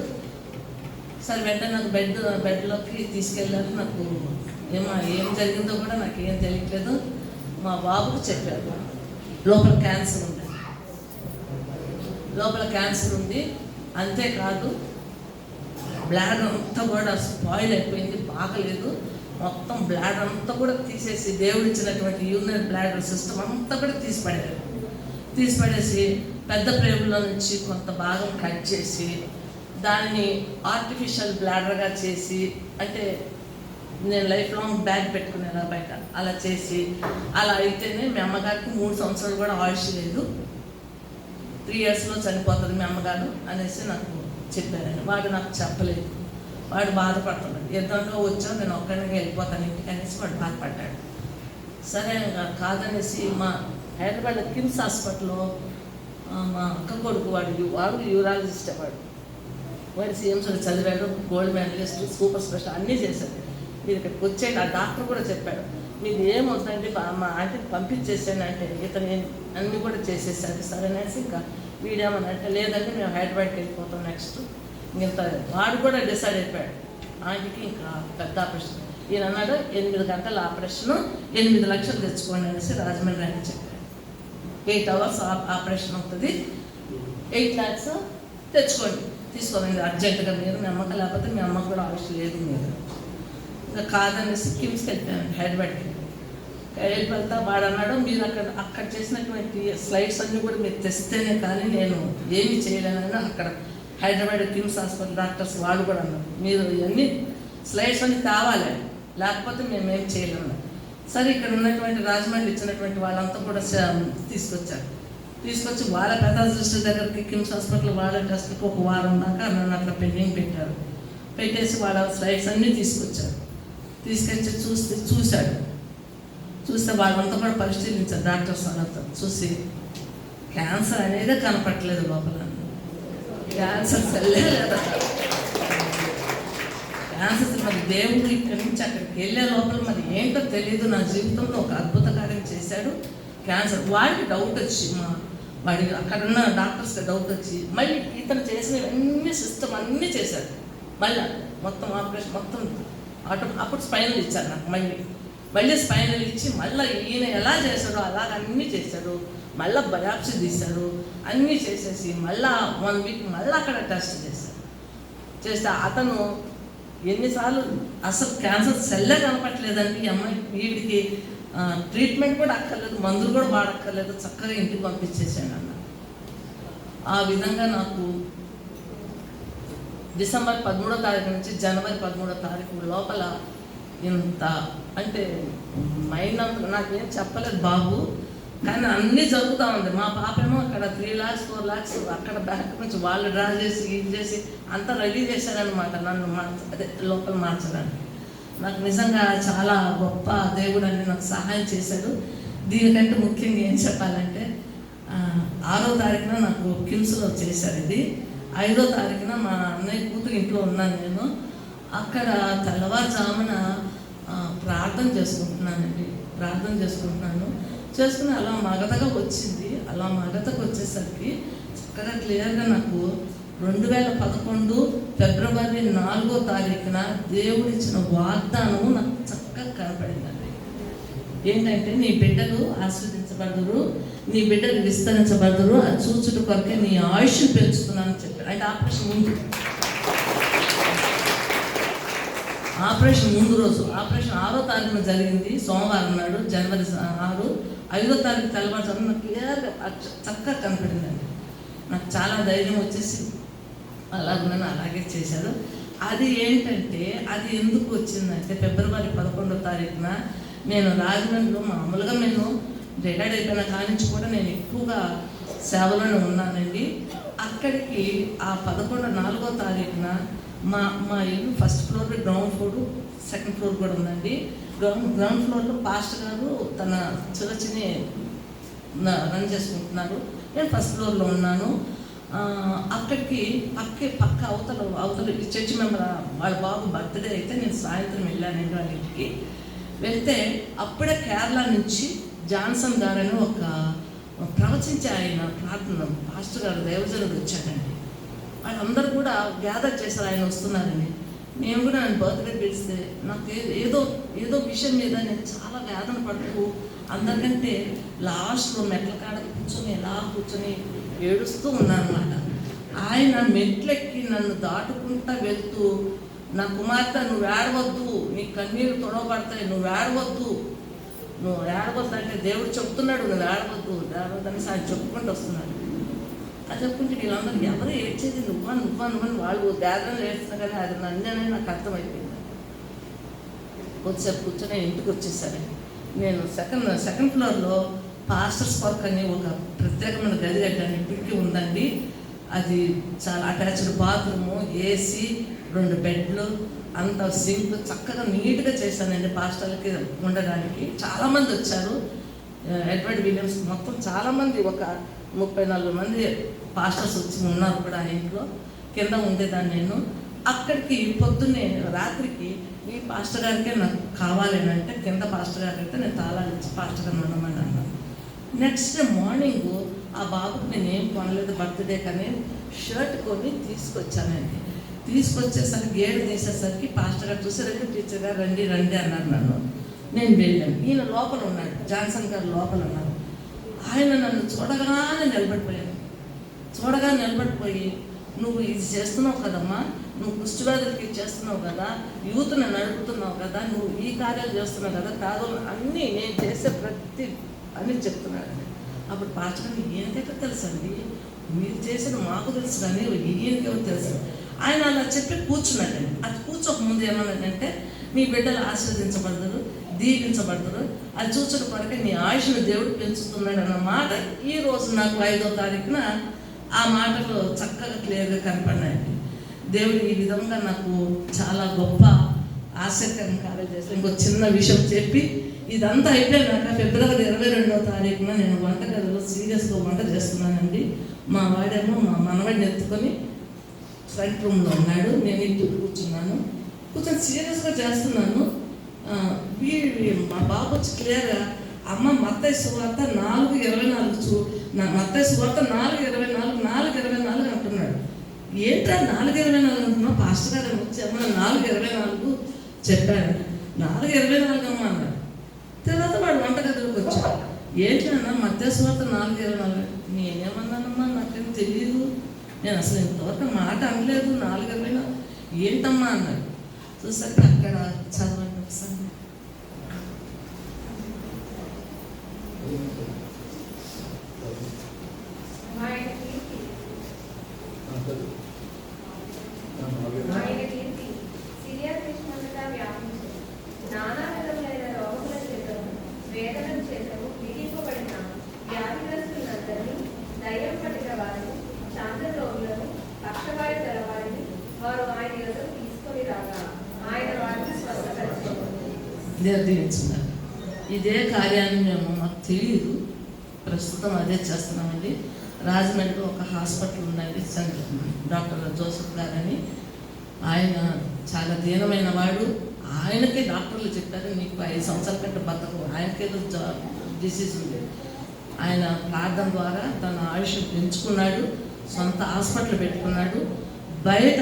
సరే వెంటనే నాకు బెడ్లోకి తీసుకెళ్ళారు. నాకు ఏం జరిగిందో కూడా నాకు ఏం తెలియట్లేదు. మా బాబుకు చెప్పారు లోపల క్యాన్సర్ ఉంది, అంతేకాదు బ్లాడర్ అంతా కూడా స్పాయిల్ అయిపోయింది, బాగలేదు, మొత్తం బ్లాడర్ అంతా కూడా తీసేసి దేవుడు ఇచ్చినటువంటి యూరినరీ బ్లాడర్ సిస్టమ్ అంతా కూడా తీసిపడేసి పెద్ద ప్రేమలో నుంచి కొంత భాగం కట్ చేసి దాన్ని ఆర్టిఫిషియల్ బ్లాడర్గా చేసి, అంటే నేను లైఫ్ లాంగ్ బ్యాగ్ పెట్టుకునేలా బయట అలా చేసి, అలా అయితేనే మీ అమ్మగారికి 3 సంవత్సరాలు కూడా ఆయుష్ లేదు, 3 ఇయర్స్లో చనిపోతుంది మీ అమ్మగారు అనేసి నాకు చెప్పారండి. వాడు నాకు చెప్పలేదు, వాడు బాధపడుతున్నాడు. యుద్ధంలో వచ్చావు, నేను ఒక్కడికి వెళ్ళిపోతాను ఇంటికి అనేసి వాడు బాధపడ్డాడు. సరే కాదనేసి మా హైదరాబాద్ కిమ్స్ హాస్పిటల్లో మా అక్క కొడుకు వాడు యూరాలజిస్ట్, వాడు సిఎంసీ చదివాడు, గోల్డ్ మెడలిస్ట్, సూపర్ స్పెషల్ అన్నీ చేశాడు. మీరు ఇక్కడికి వచ్చేయండి. ఆ డాక్టర్ కూడా చెప్పాడు, మీది ఏమవుతుందండి, మా ఆంటీని పంపించేసాను అంటే ఇతను అన్నీ కూడా చేసేసాడు. సరేనేసి ఇంకా వీడేమని అంటే లేదంటే మేము హైదరాబాద్కి వెళ్ళిపోతాం నెక్స్ట్. ఇంత వాడు కూడా డిసైడ్ అయిపోయాడు, ఆంటీకి ఇంకా పెద్ద ఆపరేషన్. ఈయన అన్నాడు 8 గంటల ఆపరేషను, 8 లక్షలు తెచ్చుకోండి అనేసి రాజమండ్రి అని చెప్పాడు. 8 hours ఆపరేషన్ అవుతుంది, 8 lakhs తెచ్చుకోండి, తీసుకోండి అర్జెంటుగా, మీరు మీ అమ్మకి, లేకపోతే మీ అమ్మకు కూడా ఆవిషయం లేదు మీరు. ఇంకా కాదనేసి కిమ్స్కి వెళ్ళిపోయాను హైదరాబాద్కి. వెళ్తా వాడు అన్నాడు, మీరు అక్కడ చేసినటువంటి స్లైడ్స్ అన్నీ కూడా మీరు తెస్తేనే కానీ నేను ఏమీ చేయలేనని అక్కడ హైదరాబాద్ కిమ్స్ హాస్పిటల్ డాక్టర్స్ వాళ్ళు కూడా అన్నారు, మీరు ఇవన్నీ స్లైడ్స్ అన్నీ కావాలి, లేకపోతే మేమేం చేయలేము. సరే ఇక్కడ ఉన్నటువంటి రాజమండ్రి ఇచ్చినటువంటి వాళ్ళంతా కూడా తీసుకొచ్చి వాళ్ళ పెథాలజిస్ట్ దగ్గరికి కిమ్స్ హాస్పిటల్ వాళ్ళ టెస్ట్కి ఒక వారం దాకా నన్ను అట్లా పెండింగ్ పెట్టారు. పెట్టేసి వాళ్ళ స్లైడ్స్ అన్నీ తీసుకొచ్చి చూశాడు. చూస్తే వాళ్ళంతా కూడా పరిశీలించారు డాక్టర్స్ వాళ్ళంతా. చూసి క్యాన్సర్ అనేది కనపట్లేదు లోపల, క్యాన్సర్ సెల్లే లేదా, క్యాన్సర్ మరి దేవుడు ఇక్కడి నుంచి అక్కడికి వెళ్ళే లోపల మరి ఏంటో తెలియదు, నా జీవితంలో ఒక అద్భుత కార్యం చేశాడు. క్యాన్సర్ వాడికి డౌట్ వచ్చి వాడికి అక్కడ ఉన్న డాక్టర్స్కి డౌట్ వచ్చి మళ్ళీ ఇతను చేసినవన్నీ సిస్టమ్ అన్నీ చేశాడు. మళ్ళీ మొత్తం ఆపరేషన్ మొత్తం అప్పుడు స్పైనల్ ఇచ్చారు నాకు. మళ్ళీ స్పైనల్ ఇచ్చి మళ్ళీ ఈయన ఎలా చేశాడో అలాగ అన్నీ చేశాడు. మళ్ళీ బయాప్సీ తీశాడు, అన్నీ చేసేసి మళ్ళీ 1 వీక్ మళ్ళీ అక్కడ టెస్ట్ చేస్తే అతను ఎన్నిసార్లు అసలు క్యాన్సర్ సెల్లే కనపట్లేదండి. ఈ అమ్మాయి వీడికి ట్రీట్మెంట్ కూడా అక్కర్లేదు, మందులు కూడా వాడక్కర్లేదు, చక్కగా ఇంటికి పంపించేసాడు అన్న. ఆ విధంగా నాకు డిసెంబర్ 13వ తారీఖు నుంచి జనవరి 13వ తారీఖు లోపల ఇంత అంటే మైండ్ అంత నాకేం చెప్పలేదు బాబు, కానీ అన్నీ జరుగుతూ ఉంది. మా పాపేమో అక్కడ 3 lakhs 4 lakhs అక్కడ బ్యాంక్ నుంచి వాళ్ళు డ్రా చేసి ఇది చేసి అంతా రెడీ చేశారనమాట నన్ను అదే లోపల మార్చడానికి. నాకు నిజంగా చాలా గొప్ప దేవుడు అని నాకు సహాయం చేశాడు. దీనికంటే ముఖ్యంగా ఏం చెప్పాలంటే 6వ తారీఖున నాకు కిమ్స్లో చేశారు ఇది. 5వ తారీఖున మా అన్నయ్య కూతురు ఇంట్లో ఉన్నాను నేను. అక్కడ తెల్లవారుజామున ప్రార్థన చేసుకుని అలా మగతగా వచ్చింది. అలా మగతకు వచ్చేసరికి చక్కగా క్లియర్గా నాకు 2011 ఫిబ్రవరి 4వ తారీఖున దేవుడిచ్చిన వాగ్దానము నాకు చక్కగా కనపడిందండి. ఏంటంటే నీ బిడ్డలు ఆస్వాదించబడదురు, నీ బిడ్డలు విస్తరించబడదురు, అది చూచుట కొరకే నీ ఆయుష్ పెంచుతున్నానని చెప్పాడు. అంటే ఆపరేషన్ ముందు రోజు ఆపరేషన్ 6వ తారీఖున జరిగింది, సోమవారం నాడు జనవరి 6. 5వ తారీఖు తెల్లవారుజామున నాకు క్లియర్గా చక్కగా కనపడిందండి. నాకు చాలా ధైర్యం వచ్చేసి అలాగే చేశారు. అది ఏంటంటే అది ఎందుకు వచ్చిందంటే ఫిబ్రవరి 11వ తారీఖున నేను రాజమండ్రిలో మామూలుగా నేను రిటైర్డ్ అయిపోయిన కాడి నుంచి కూడా నేను ఎక్కువగా సేవలోనే ఉన్నానండి. అక్కడికి ఆ 4వ తారీఖున మా ఇల్లు first floor, ground floor, second floor కూడా ఉందండి. గ్రౌండ్ ఫ్లోర్లో పాస్టర్ గారు తన చర్చిని రన్ చేసుకుంటున్నారు. నేను ఫస్ట్ ఫ్లోర్లో ఉన్నాను. అక్కడికి పక్క అవతల చర్చ్ మెంబర్ వాళ్ళ బాబు బర్త్డే అయితే నేను సాయంత్రం వెళ్ళానండి వాళ్ళ ఇంటికి. వెళ్తే అప్పుడే కేరళ నుంచి జాన్సన్ గారని ఒక ప్రవచించే ఆయన ప్రార్థన పాస్టర్ గారు దైవజనుడు వచ్చాడండి. వాళ్ళందరూ కూడా గ్యాదర్ చేశారు, ఆయన వస్తున్నారని. నేను కూడా ఆయన బర్త్డే పిలిస్తే నాకు ఏదో విషయం మీద నేను చాలా వేదన పడుతూ అందరికంటే లాస్ట్లో మెట్ల కాడ కూర్చొని ఏడుస్తూ ఉన్నానమాట. ఆయన మెట్లెక్కి నన్ను దాటుకుంటా వెళ్తూ, నా కుమార్తె నువ్వు ఏడవద్దు, నీ కన్నీళ్ళు తొడవబడతాయి, నువ్వు ఏడవద్దు అంటే దేవుడు చెప్తున్నాడు నువ్వు ఏడవద్దని ఆయన చెప్పుకుంటూ వస్తున్నాడు. అది చెప్పుకుంటే వీళ్ళందరూ ఎవరు ఏడ్చేది నువ్వని వాళ్ళు గ్యాదరం ఏడుస్తున్నా కానీ అది నన్నే నాకు అర్థమైపోయింది. కొద్దిసేపు కూర్చొని ఇంటికి వచ్చేసాను. నేను సెకండ్ ఫ్లోర్లో పాస్టర్స్ వర్క్ అని ఒక ప్రత్యేకమైన గది కట్టాను, కిటికీ ఉందండి. అది చాలా అటాచ్డ్ బాత్రూము, ఏసీ, 2 బెడ్లు, అంత సింక్ చక్కగా నీట్గా చేశానండి పాస్టర్లకి ఉండడానికి. చాలామంది వచ్చారు, ఎడ్వర్డ్ విలియమ్స్ మొత్తం చాలామంది, ఒక 34 మంది పాస్టర్స్ వచ్చి ఉన్నారు కూడా ఆ ఇంట్లో. కింద ఉండేదాన్ని నేను. అక్కడికి పొద్దున్నే రాత్రికి ఈ పాస్టర్ గారికే నాకు కావాలి అంటే కింద పాస్టర్ గారికి అయితే నేను తాళాలు ఇచ్చి పాస్టర్ గారిని ఉండమని అన్నాను. నెక్స్ట్ డే మార్నింగ్ ఆ బాబుకి నేను ఏం కొనలేదు బర్త్డే కానీ షర్ట్ కొని తీసుకొచ్చానండి. తీసుకొచ్చేసరికి గేడు తీసేసరికి పాస్టర్ గారు చూసారంటే టీచర్ గారు రండి అన్నారు నన్ను. నేను వెళ్ళాను. ఈయన లోపల ఉన్నాడు, జాన్సన్ గారు లోపల ఉన్నారు. ఆయన నన్ను చూడగానే నిలబడిపోయి నువ్వు ఇది చేస్తున్నావు కదమ్మా, నువ్వు కుష్ఠవ్యాధులకి చేస్తున్నావు కదా, యూత్ని నడుపుతున్నావు కదా, నువ్వు ఈ కార్యాలు చేస్తున్నావు కదా, కాదు అన్నీ నేను చేసే ప్రతి అని చెప్తున్నాడండి. అప్పుడు పాస్టర్ ఈయనకైతే తెలుసండి, మీరు చేసిన మాకు తెలుసు కానీ ఈయనకేమో తెలుసు. ఆయన అలా చెప్పి కూర్చున్నాడండి. అది కూర్చోక ముందు ఏమన్నాడంటే, మీ బిడ్డలు ఆశీర్వదించబడతారు, దీవించబడతారు. అది చూసిన కొరకే నీ ఆయుష్ను దేవుడు పెంచుతున్నాడు అన్న మాట ఈ రోజు నాకు 5వ తారీఖున ఆ మాటలు చక్కగా క్లియర్గా కనపడినాయండి. దేవుడు ఈ విధంగా నాకు చాలా గొప్ప ఆశ్చర్యకరంగా కార్యం చేస్తాను. ఇంకో చిన్న విషయం చెప్పి ఇదంతా అయిపోయినాక ఫిబ్రవరి 22వ తారీఖున నేను వంటగదిలో సీరియస్గా వంట చేస్తున్నానండి. మా వాడేమో మా మనవాడిని ఎత్తుకొని ఫ్రంట్ రూమ్లో ఉన్నాడు, నేను ఇంటి కూర్చున్నాను. కూర్చొని సీరియస్గా చేస్తున్నాను. మా బాబు వచ్చి క్లియర్గా అమ్మ మత్తయి సువార్త 4:24 మత్తయి సువార్త 4:24 4:24 అంటున్నాడు. ఏంటా 4:24 అంటున్నా? పాస్టర్ గారు వచ్చి అమ్మ 4:24 చెప్పాడు. 4:24 అమ్మ అన్నాడు. తర్వాత వాడు వంటగదిలోకి వచ్చాడు. ఏంటన్నా మత్తయి సువార్త 4:24? నేనేమన్నానమ్మా, నాకేం తెలియదు, నేను అసలు ఇంతవరకు మాట అనలేదు. 4:24 ఏంటమ్మా అన్నాడు. చూసాక అక్కడ చదవండి ఒకసారి. దీవించున్నారు. ఇదే కార్యాన్ని మేము మాకు తెలియదు, ప్రస్తుతం అదే చేస్తున్నామండి. రాజమండ్రిలో ఒక హాస్పిటల్ ఉందండి, డాక్టర్ జోసెఫ్ గారని. ఆయన చాలా దీనమైన వాడు. ఆయనకే డాక్టర్లు చెప్పారు నీకు 5 సంవత్సరాల కంటే బతకవు. ఆయనకేదో డిసీజ్ ఉంది. ఆయన ప్రార్థన ద్వారా తన ఆయుష్ పెంచుకున్నాడు, సొంత హాస్పిటల్ పెట్టుకున్నాడు. బయట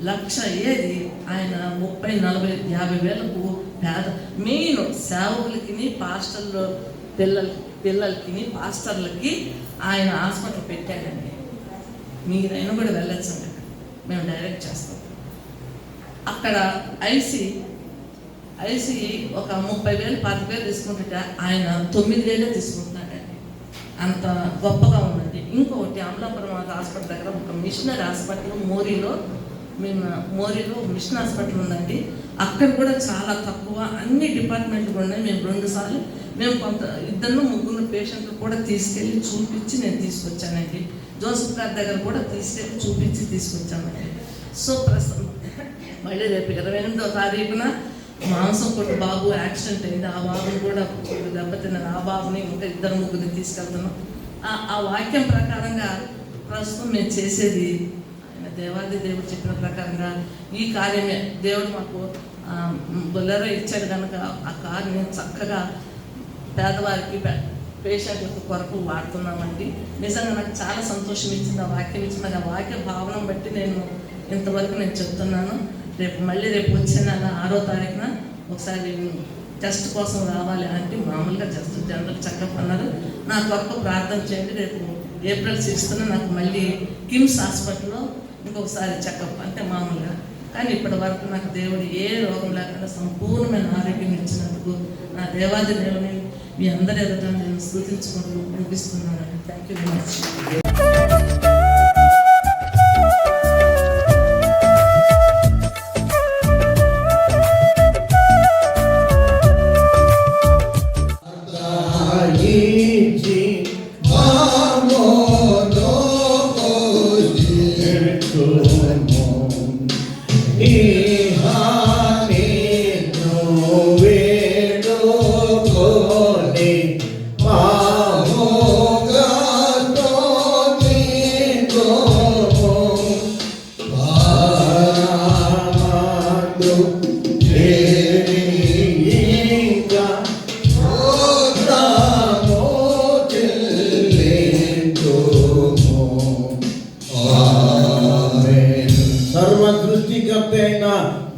1,00,000 ఏది ఆయన 30, 40, 50 వేలకు పేద మెయిన్ సేవకులకి, పాస్టర్లు పిల్లలకి, పాస్టర్లకి ఆయన హాస్పిటల్ పెట్టాడండి. మీరైనా కూడా వెళ్ళొచ్చండి, మేము డైరెక్ట్ చేస్తాం. అక్కడ ఐసీ ఒక 30,000, 40,000 తీసుకుంటుంటే ఆయన 9,000 తీసుకుంటున్నాడండి. అంత గొప్పగా ఉందండి. ఇంకొకటి అమలాపురం హాస్పిటల్ దగ్గర ఒక మిషనరీ హాస్పిటల్ మోరీలో మిషన్ హాస్పిటల్ ఉందండి. అక్కడ కూడా చాలా తక్కువ, అన్ని డిపార్ట్మెంట్లు ఉన్నాయి. మేము 2 సార్లు మేము 2-3 పేషెంట్లు కూడా తీసుకెళ్ళి చూపించి నేను తీసుకొచ్చానండి. జోసెఫ్ గారి దగ్గర కూడా తీసుకెళ్ళి చూపించి తీసుకొచ్చానండి. సో ప్రస్తుతం మళ్ళీ రేపు 28వ తారీఖున మాంసం కొట్టు బాబు యాక్సిడెంట్ అయింది. ఆ బాబుని కూడా దెబ్బతిన్నారు. ఆ బాబుని ఇంకా 2-3 తీసుకెళ్తున్నాం. ఆ వాక్యం ప్రకారంగా ప్రస్తుతం మేము చేసేది దేవాది దేవుడు చెప్పిన ప్రకారంగా ఈ కార్యమే. దేవుడు మాకు బొలెరో ఇచ్చాడు కనుక ఆ కార్ని చక్కగా పేదవారికి, పేషెంట్లకు కొరకు వాడుతున్నామండి. నిజంగా నాకు చాలా సంతోషం ఇచ్చింది ఆ వాక్యం ఇచ్చిన. ఆ వాక్య భావన బట్టి నేను ఇంతవరకు నేను చెప్తున్నాను. రేపు వచ్చే నెల 6వ తారీఖున ఒకసారి టెస్ట్ కోసం రావాలి అంటే మామూలుగా జస్ట్ జనరల్ చెకప్ అన్నారు. నా కొరకు ప్రార్థన చేయండి. రేపు ఏప్రిల్ 6న నాకు మళ్ళీ కిమ్స్ హాస్పిటల్లో ఇంకొకసారి చెకప్, అంటే మామూలుగా. కానీ ఇప్పటి వరకు నాకు దేవుడు ఏ రోగం లేకుండా సంపూర్ణమైన ఆరోగ్యం ఇచ్చినందుకు నా దేవాది దేవుని మీ అందరి ఎదుట నేను స్తుతించుకుంటూ ముగిస్తున్నాను. Thank you very much.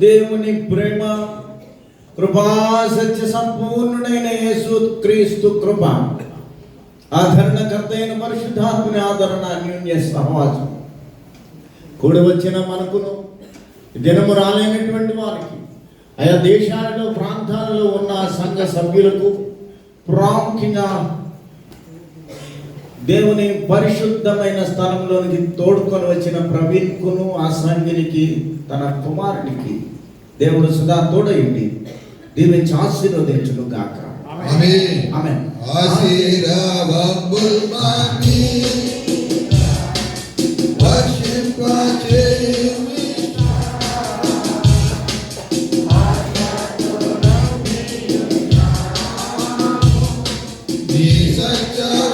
దేవుని ప్రేమ, కృపా, సత్య సంపూర్ణుడైన యేసు క్రీస్తు కృప, ఆదరణకర్త అయిన పరిశుద్ధాత్మని ఆదరణ, అన్యోన్య సహవాసం కూడి వచ్చిన మనకును, దినము రాలేనటువంటి వారికి, ఆయా దేశాలలో ప్రాంతాలలో ఉన్న సంఘ సభ్యులకు, ప్రాముఖ్యంగా దేవుని పరిశుద్ధమైన స్థలంలోనికి తోడుకొని వచ్చిన ప్రవీణ్కును, ఆ సంఘినికి, తన కుమారునికి దేవుడు సదా తోడయండి. దీవించి ఆశీర్వదించును గాక. ఆమేన్. ఆమేన్. ఆశీర్వాదముల్ మాని వర్షింపచేయుమి నీ సత్య